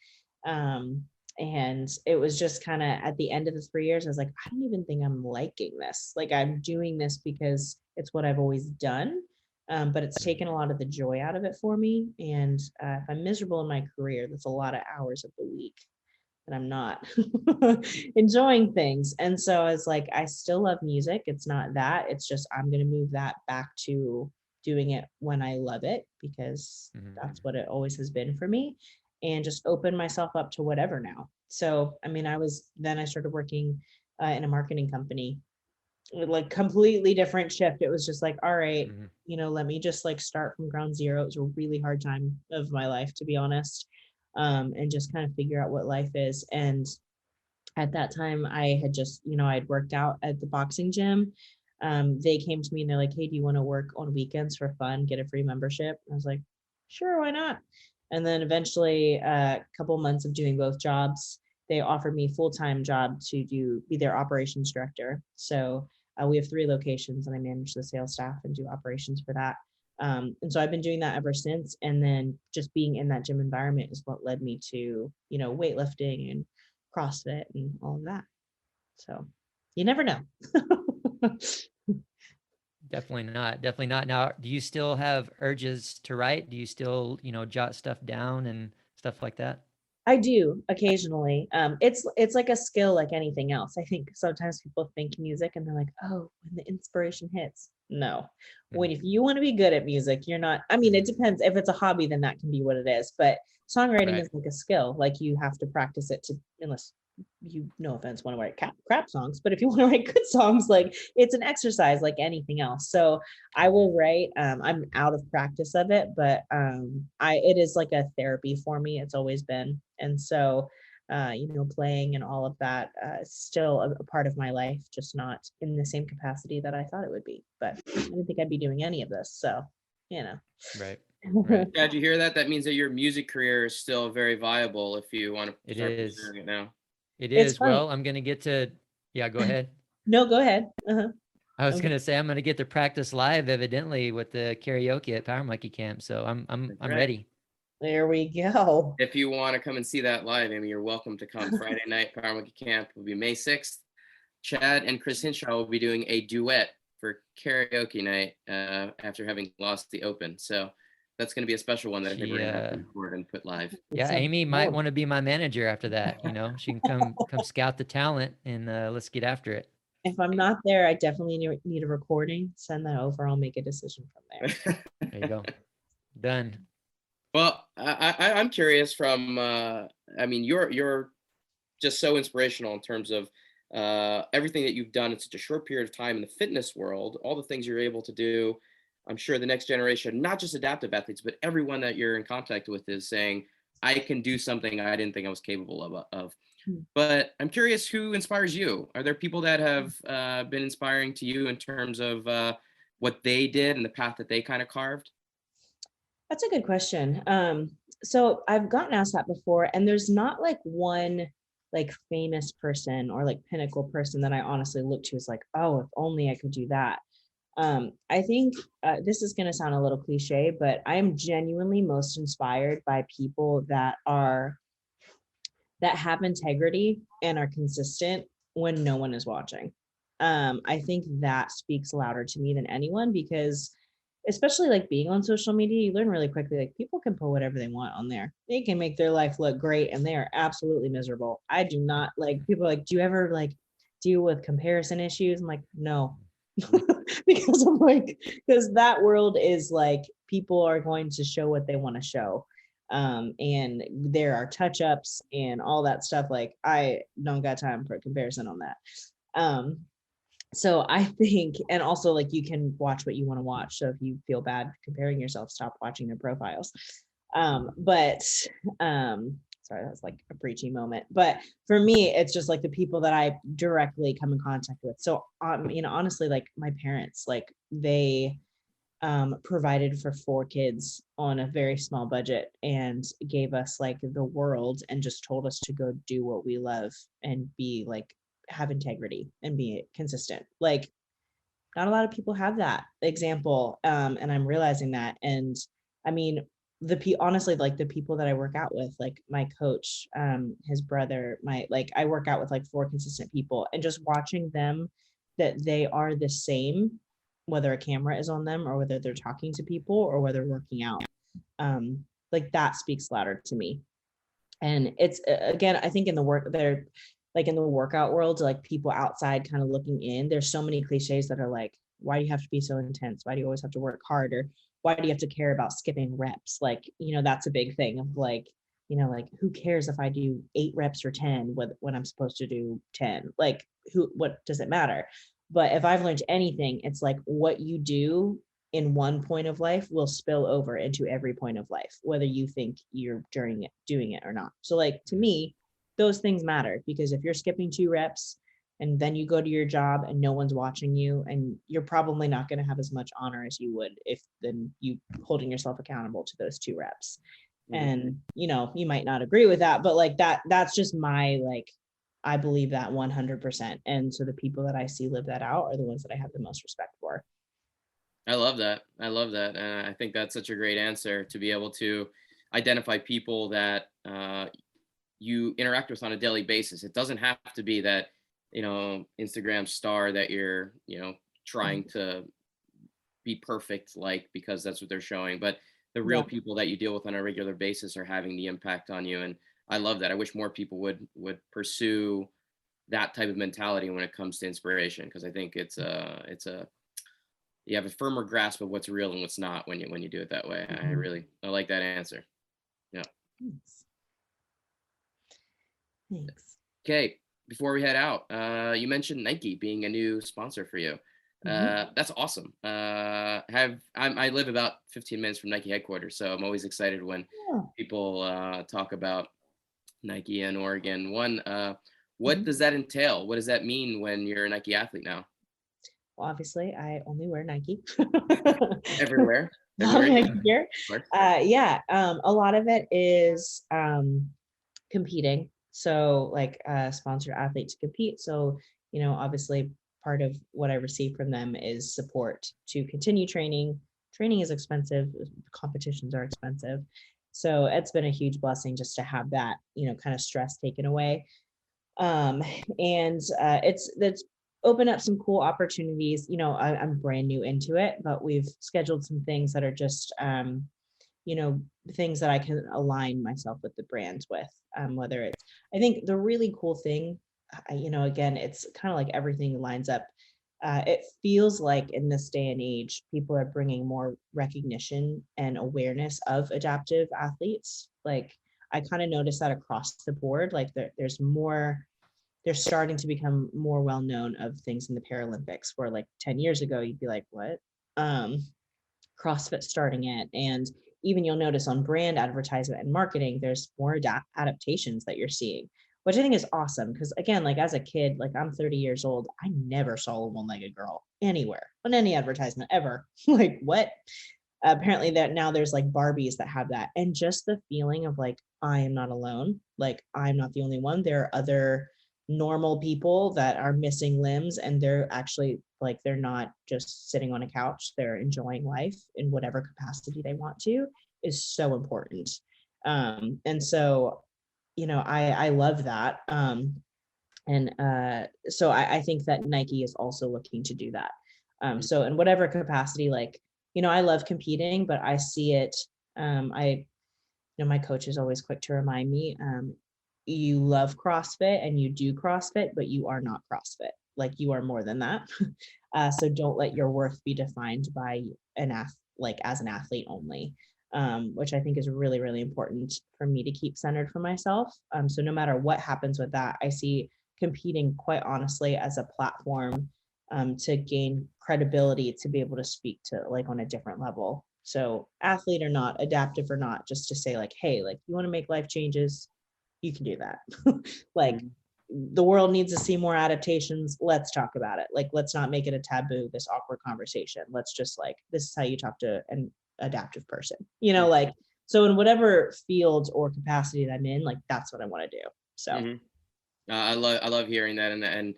Speaker 2: And it was just kind of at the end of the 3 years, I was like, I don't even think I'm liking this. Like, I'm doing this because it's what I've always done. But it's taken a lot of the joy out of it for me. And if I'm miserable in my career, that's a lot of hours of the week that I'm not enjoying things. And so I was like, I still love music. It's not that. It's just I'm going to move that back to doing it when I love it, because that's what it always has been for me, and just open myself up to whatever now. So, I mean, I started working in a marketing company, like completely different shift. It was just like, all right, let me just like start from ground zero. It was a really hard time of my life, to be honest. And just kind of figure out what life is. And at that time, I had just, I'd worked out at the boxing gym. They came to me and they're like, hey, do you want to work on weekends for fun, get a free membership? And I was like, sure, why not? And then eventually, a couple months of doing both jobs, they offered me a full-time job to be their operations director. So we have 3 locations and I manage the sales staff and do operations for that. And so I've been doing that ever since. And then just being in that gym environment is what led me to, weightlifting and CrossFit and all of that. So you never know.
Speaker 3: Definitely not. Definitely not. Now, do you still have urges to write? Do you still, jot stuff down and stuff like that?
Speaker 2: I do occasionally. It's like a skill like anything else. I think sometimes people think music and they're like, oh, when the inspiration hits. No. If you want to be good at music, you're not, I mean, it depends. If it's a hobby, then that can be what it is. But songwriting is like a skill. Like, you have to practice it unless you, no offense, want to write crap songs, but if you want to write good songs, like, it's an exercise like anything else. So I will write. I'm out of practice of it, but it is like a therapy for me. It's always been. And so playing and all of that is still a part of my life, just not in the same capacity that I thought it would be. But I didn't think I'd be doing any of this. So,
Speaker 3: Right.
Speaker 1: Yeah, did you hear that? That means that your music career is still very viable if you want to start pursuing it now.
Speaker 3: It is. Well, I'm going to get to, yeah, go ahead.
Speaker 2: No, go ahead.
Speaker 3: I was going to say, I'm going to get to practice live, evidently, with the karaoke at Power Monkey Camp. So I'm ready.
Speaker 2: There we go.
Speaker 1: If you want to come and see that live, Amy, you're welcome to come. Friday night, Power Monkey Camp will be May 6th. Chad and Chris Hinshaw will be doing a duet for karaoke night after having lost the Open. So that's going to be a special one that I think we're going to have to record and put live.
Speaker 3: Yeah, Amy might want to be my manager after that. She can come scout the talent and let's get after it.
Speaker 2: If I'm not there, I definitely need a recording. Send that over. I'll make a decision from there.
Speaker 3: There you go. Done.
Speaker 1: Well, I'm curious from, you're just so inspirational in terms of everything that you've done in such a short period of time in the fitness world, all the things you're able to do. I'm sure the next generation, not just adaptive athletes, but everyone that you're in contact with is saying, I can do something I didn't think I was capable of. But I'm curious, who inspires you? Are there people that have been inspiring to you in terms of what they did and the path that they kind of carved?
Speaker 2: That's a good question. So I've gotten asked that before, and there's not like one like famous person or like pinnacle person that I honestly look to as like, oh, if only I could do that. I think this is going to sound a little cliche, but I am genuinely most inspired by people that have integrity and are consistent when no one is watching. I think that speaks louder to me than anyone, because especially like being on social media, you learn really quickly, like, people can put whatever they want on there. They can make their life look great and they are absolutely miserable. I do not like, people are like, do you ever like deal with comparison issues? I'm like, no. Because I'm like, because that world is like, people are going to show what they want to show. And there are touch-ups and all that stuff. Like, I don't got time for comparison on that. So I think, and also like you can watch what you want to watch. So if you feel bad comparing yourself, stop watching their profiles. But sorry, that's like a preachy moment. But for me, it's just like the people that I directly come in contact with. So honestly, like my parents, like they provided for 4 kids on a very small budget and gave us like the world and just told us to go do what we love and be like have integrity and be consistent. Like not a lot of people have that example, and I'm realizing that. And I mean, honestly, like the people that I work out with, like my coach, his brother, I work out with like 4 consistent people, and just watching them, that they are the same, whether a camera is on them or whether they're talking to people or whether working out. Like that speaks louder to me. And it's again, I think in the work there, like in the workout world, like people outside kind of looking in, there's so many cliches that are like, why do you have to be so intense? Why do you always have to work harder? Why do you have to care about skipping reps? Like, that's a big thing of like, like who cares if I do 8 reps or 10 when I'm supposed to do 10? Like what does it matter? But if I've learned anything, it's like what you do in one point of life will spill over into every point of life, whether you think you're doing it or not. So like to me, those things matter, because if you're skipping 2 reps and then you go to your job and no one's watching you, and you're probably not going to have as much honor as you would if then you holding yourself accountable to those 2 reps. And you might not agree with that, but like that's just my like, I believe that 100%. And so the people that I see live that out are the ones that I have the most respect for.
Speaker 1: I love that. And I think that's such a great answer, to be able to identify people that you interact with on a daily basis. It doesn't have to be that, Instagram star that you're, trying to be perfect, like, because that's what they're showing. But the real people that you deal with on a regular basis are having the impact on you. And I love that. I wish more people would pursue that type of mentality when it comes to inspiration, because I think it's a you have a firmer grasp of what's real and what's not when you do it that way. I like that answer. Yeah.
Speaker 2: Thanks.
Speaker 1: Okay. Before we head out, you mentioned Nike being a new sponsor for you. That's awesome. I live about 15 minutes from Nike headquarters, so I'm always excited when people talk about Nike in Oregon. What does that entail? What does that mean when you're a Nike athlete now?
Speaker 2: Well, obviously, I only wear Nike.
Speaker 1: Everywhere.
Speaker 2: Nike gear. A lot of it is competing. So like sponsor athletes to compete. So, obviously part of what I receive from them is support to continue training. Training is expensive. Competitions are expensive. So it's been a huge blessing just to have that, kind of stress taken away. And it's opened up some cool opportunities. I'm brand new into it, but we've scheduled some things that are just, things that I can align myself with the brands with, whether it's, I think the really cool thing, again, it's kind of like everything lines up. It feels like in this day and age, people are bringing more recognition and awareness of adaptive athletes. Like I kind of noticed that across the board, like they're starting to become more well-known of things in the Paralympics, where like 10 years ago, you'd be like, what? CrossFit starting it. And even you'll notice on brand advertisement and marketing, there's more adaptations that you're seeing, which I think is awesome. Because again, like as a kid, like I'm 30 years old, I never saw a one-legged girl anywhere on any advertisement ever. Like what? Apparently that now there's like Barbies that have that. And just the feeling of like, I am not alone. Like I'm not the only one. There are other normal people that are missing limbs, and they're actually like, they're not just sitting on a couch, they're enjoying life in whatever capacity they want to, is so important. And so I love that. So I think that Nike is also looking to do that. So in whatever capacity, like, I love competing, but I see it, my coach is always quick to remind me, you love CrossFit and you do CrossFit, but you are not CrossFit. Like you are more than that. So don't let your worth be defined by as an athlete only, which I think is really, really important for me to keep centered for myself. So no matter what happens with that, I see competing quite honestly as a platform to gain credibility to be able to speak to like on a different level. So athlete or not, adaptive or not, just to say like, hey, like you want to make life changes, you can do that. Like the world needs to see more adaptations. Let's talk about it. Like, let's not make it a taboo, this awkward conversation. Let's just like, this is how you talk to an adaptive person, you know, like, so in whatever field or capacity that I'm in, like, that's what I want to do. So.
Speaker 1: I love hearing that, and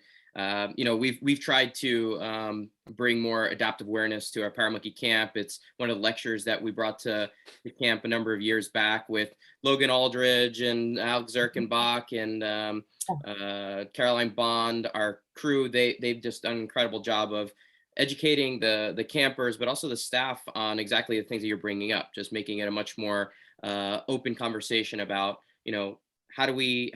Speaker 1: you know, we've tried to bring more adaptive awareness to our Paramonkey camp. It's one of the lectures that we brought to the camp a number of years back with Logan Aldridge and Alex Zirkenbach and Caroline Bond. Our crew, they've just done an incredible job of educating the campers, but also the staff on exactly the things that you're bringing up, just making it a much more open conversation about, you know, how do we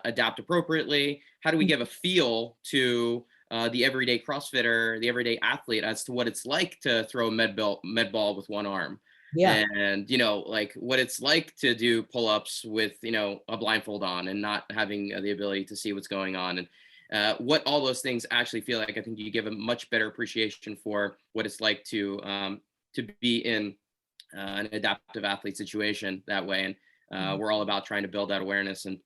Speaker 1: adapt appropriately? How do we give a feel to the everyday CrossFitter, the everyday athlete, as to what it's like to throw a med ball with one arm?
Speaker 2: Yeah.
Speaker 1: And, you know, like what it's like to do pull-ups with, you know, a blindfold on and not having the ability to see what's going on, and what all those things actually feel like. I think you give a much better appreciation for what it's like to be in an adaptive athlete situation that way. And we're all about trying to build that awareness. And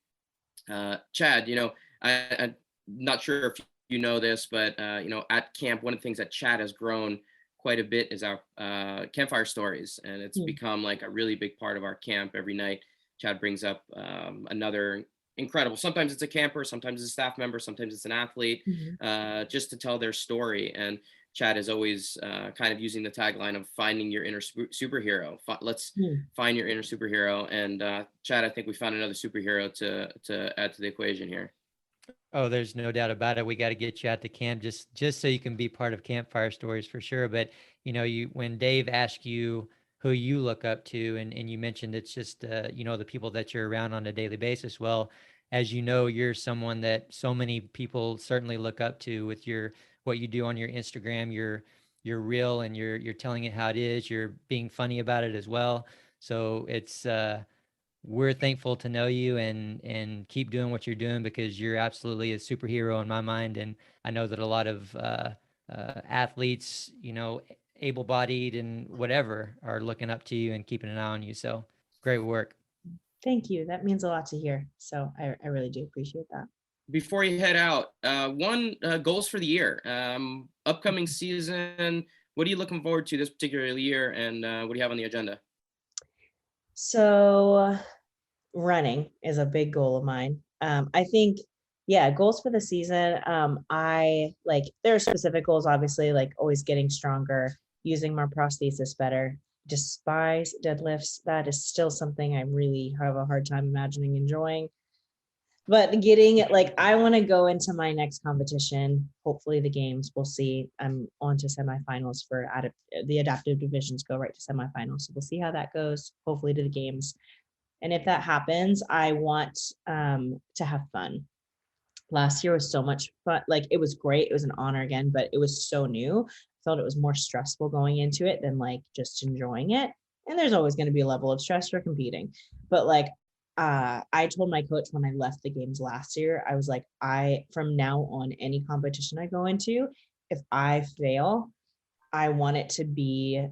Speaker 1: Chad, you know, I'm not sure if you know this, but you know, at camp, one of the things that Chad has grown quite a bit is our campfire stories, and it's become like a really big part of our camp. Every night, Chad brings up another incredible. Sometimes it's a camper, sometimes it's a staff member, sometimes it's an athlete, just to tell their story. And Chad is always kind of using the tagline of finding your inner superhero. Let's find your inner superhero. And Chad, I think we found another superhero to add to the equation here.
Speaker 3: Oh, there's no doubt about it. We got to get you out to camp just so you can be part of Campfire Stories for sure. But, you know, when Dave asked you who you look up to, and you mentioned it's just, you know, the people that you're around on a daily basis. Well, as you know, you're someone that so many people certainly look up to with what you do on your Instagram. You're real, and you're telling it how it is. You're being funny about it as well. So it's, we're thankful to know you, and keep doing what you're doing, because you're absolutely a superhero in my mind. And I know that a lot of athletes, you know, able-bodied and whatever, are looking up to you and keeping an eye on you. So great work.
Speaker 2: Thank you. That means a lot to hear. So I really do appreciate that.
Speaker 1: Before you head out, goals for the year, upcoming season. What are you looking forward to this particular year, and what do you have on the agenda?
Speaker 2: So running is a big goal of mine. I think, yeah, goals for the season. I like, there are specific goals, obviously, like always getting stronger, using my prosthesis better. Despise deadlifts. That is still something I really have a hard time imagining enjoying. But getting it, like, I want to go into my next competition, hopefully the games, we'll see. I'm on to semifinals for the adaptive divisions, go right to semifinals. So we'll see how that goes, hopefully to the games. And if that happens, I want to have fun. Last year was so much fun. Like, it was great. It was an honor again, but it was so new. I felt it was more stressful going into it than like just enjoying it. And there's always going to be a level of stress for competing. But like, I told my coach when I left the games last year, I was like, from now on, any competition I go into, if I fail, I want it to be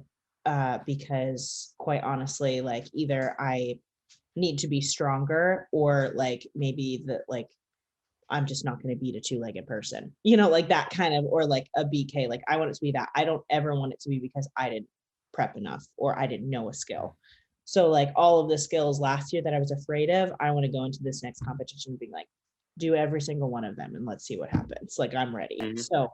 Speaker 2: because, quite honestly, like, either I need to be stronger, or like maybe I'm just not going to beat a two-legged person, you know, like that kind of, or like a BK. Like, I want it to be that. I don't ever want it to be because I didn't prep enough or I didn't know a skill. So like, all of the skills last year that I was afraid of, I want to go into this next competition being like, do every single one of them and let's see what happens. Like, I'm ready. So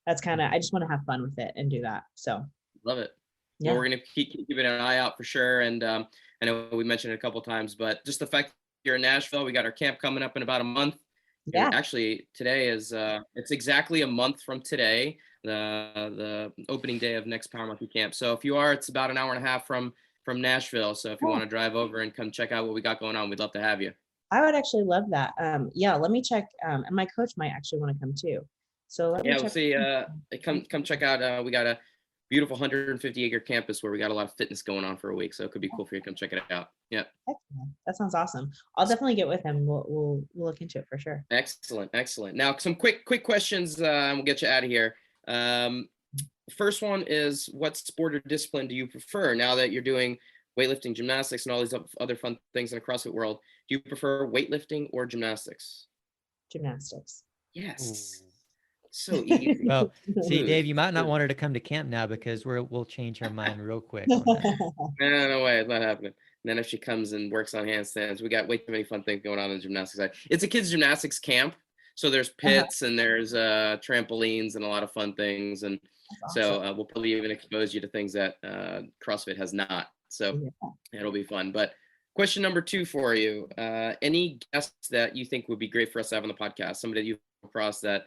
Speaker 2: that's kind of, I just want to have fun with it and do that. So
Speaker 1: love it.
Speaker 2: Yeah.
Speaker 1: Well, we're going to keep keeping an eye out for sure. And I know we mentioned it a couple of times, but just the fact that you're in Nashville, we got our camp coming up in about a month.
Speaker 2: Yeah.
Speaker 1: And actually, today is it's exactly a month from today, the opening day of next Paramonkey camp. So if you are, it's about an hour and a half from Nashville. So if you want to drive over and come check out what we got going on, we'd love to have you.
Speaker 2: I would actually love that. Yeah, let me check. And my coach might actually want to come too. So let me check.
Speaker 1: We'll see. Come check out. We got a beautiful 150-acre campus where we got a lot of fitness going on for a week. So it could be cool for you to come check it out. Yeah.
Speaker 2: Excellent. That sounds awesome. I'll definitely get with him. We'll look into it for sure.
Speaker 1: Excellent. Excellent. Now, some quick questions, and we'll get you out of here. First one is, what sport or discipline do you prefer now that you're doing weightlifting, gymnastics, and all these other fun things in the CrossFit world? Do you prefer weightlifting or gymnastics?
Speaker 2: Gymnastics.
Speaker 1: Yes. Ooh. So easy.
Speaker 3: Well, see, Dave, you might not want her to come to camp now because we'll change her mind real quick on that.
Speaker 1: No way, it's not happening. And then if she comes and works on handstands, we got way too many fun things going on in the gymnastics side. It's a kids gymnastics camp, so there's pits and there's trampolines and a lot of fun things, and so we'll probably even expose you to things that CrossFit has not. So it'll be fun. But question number 2 for you: any guests that you think would be great for us to have on the podcast? Somebody that you've come across that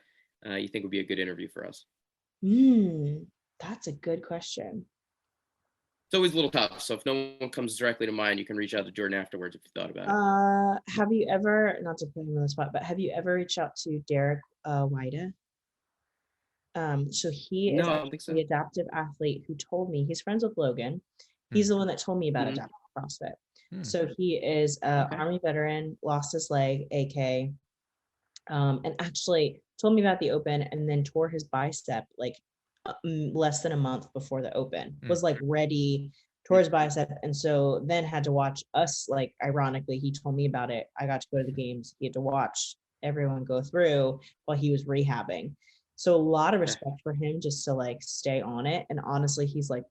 Speaker 1: you think would be a good interview for us?
Speaker 2: That's a good question.
Speaker 1: It's always a little tough. So if no one comes directly to mind, you can reach out to Jordan afterwards if you thought about
Speaker 2: it. Have you ever, not to put him on the spot, but have you ever reached out to Derek Wida? So he is the adaptive athlete who told me, he's friends with Logan. He's the one that told me about adaptive CrossFit. So he is an Army veteran, lost his leg, AK, and actually told me about the Open and then tore his bicep like less than a month before the Open, was like ready, tore his bicep, and so then had to watch us, like ironically he told me about it, I got to go to the games, he had to watch everyone go through while he was rehabbing. So a lot of respect for him just to like stay on it. And honestly, he's like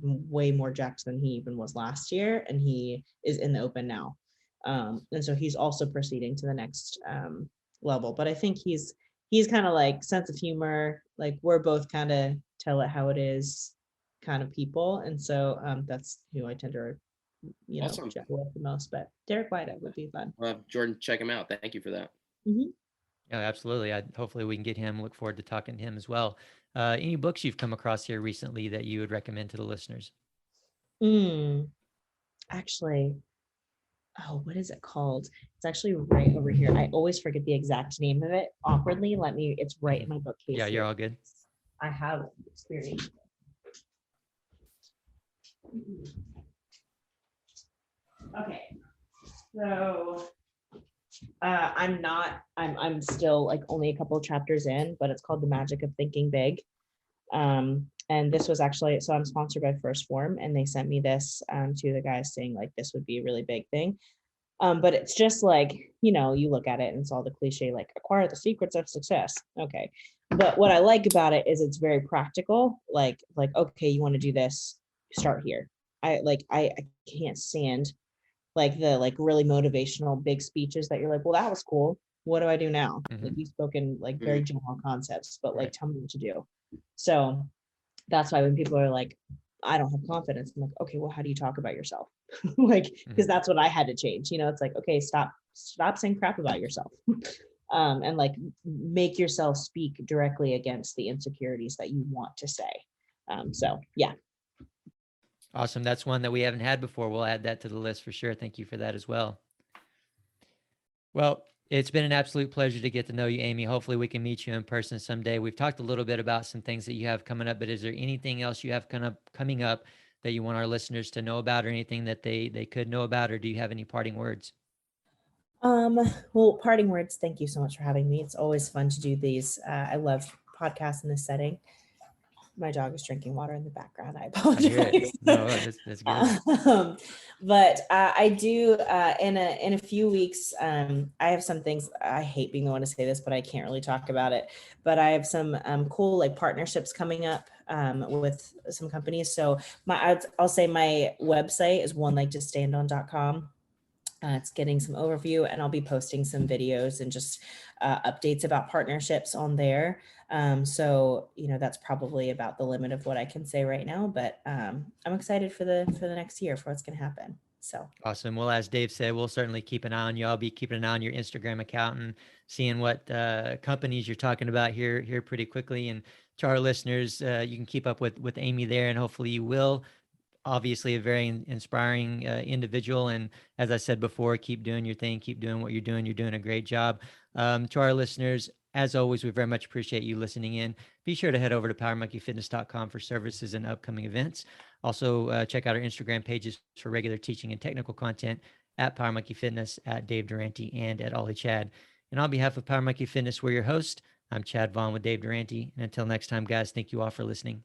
Speaker 2: way more jacked than he even was last year, and he is in the Open now, and so he's also proceeding to the next level. But I think he's kind of like sense of humor, like we're both kind of tell it how it is kind of people, and so that's who I tend to chat with the most. But Derek Wida would be fun.
Speaker 1: Jordan, check him out. Thank you for that.
Speaker 3: Yeah, absolutely. Hopefully we can get him. Look forward to talking to him as well. Any books you've come across here recently that you would recommend to the listeners?
Speaker 2: Actually, what is it called? It's actually right over here. I always forget the exact name of it. Awkwardly, it's right in my bookcase.
Speaker 3: Yeah, you're all good.
Speaker 2: I have experience. Okay, so I'm still like only a couple of chapters in, but it's called The Magic of Thinking Big. And this was actually, so I'm sponsored by First Form, and they sent me this to the guys saying like this would be a really big thing. But it's just like, you look at it and it's all the cliche, like acquire the secrets of success. Okay. But what I like about it is it's very practical. Like, okay, you want to do this, start here. I can't stand like the like really motivational big speeches that you're like, well, that was cool. What do I do now? Like you've spoken like very general concepts, but like tell me what to do. So that's why when people are like, I don't have confidence, I'm like, okay, well, how do you talk about yourself? Like, because that's what I had to change. It's like, okay, stop saying crap about yourself. And like make yourself speak directly against the insecurities that you want to say. So yeah.
Speaker 3: Awesome. That's one that we haven't had before. We'll add that to the list for sure. Thank you for that as well. Well, it's been an absolute pleasure to get to know you, Amy. Hopefully we can meet you in person someday. We've talked a little bit about some things that you have coming up, but is there anything else you have coming up that you want our listeners to know about, or anything that they could know about, or do you have any parting words?
Speaker 2: Well, parting words. Thank you so much for having me. It's always fun to do these. I love podcasts in this setting. My dog is drinking water in the background. I apologize.
Speaker 3: No, that's good.
Speaker 2: But I do in a few weeks. I have some things. I hate being the one to say this, but I can't really talk about it. But I have some cool like partnerships coming up with some companies. So I'll say my website is onelegtostandon.com. It's getting some overview, and I'll be posting some videos and just updates about partnerships on there. So, that's probably about the limit of what I can say right now, but I'm excited for the next year for what's going to happen. So
Speaker 3: awesome. Well, as Dave said, we'll certainly keep an eye on you. I'll be keeping an eye on your Instagram account and seeing what companies you're talking about here pretty quickly. And to our listeners, you can keep up with Amy there, and hopefully you will. Obviously a very inspiring individual. And as I said before, keep doing your thing, keep doing what you're doing. You're doing a great job. To our listeners, As always, we very much appreciate you listening in. Be sure to head over to powermonkeyfitness.com for services and upcoming events. Also, check out our Instagram pages for regular teaching and technical content at Power Monkey Fitness, at Dave Durante, and at Ollie Chad. And on behalf of Power Monkey Fitness, we're your host. I'm Chad Vaughn with Dave Durante. And until next time, guys, thank you all for listening.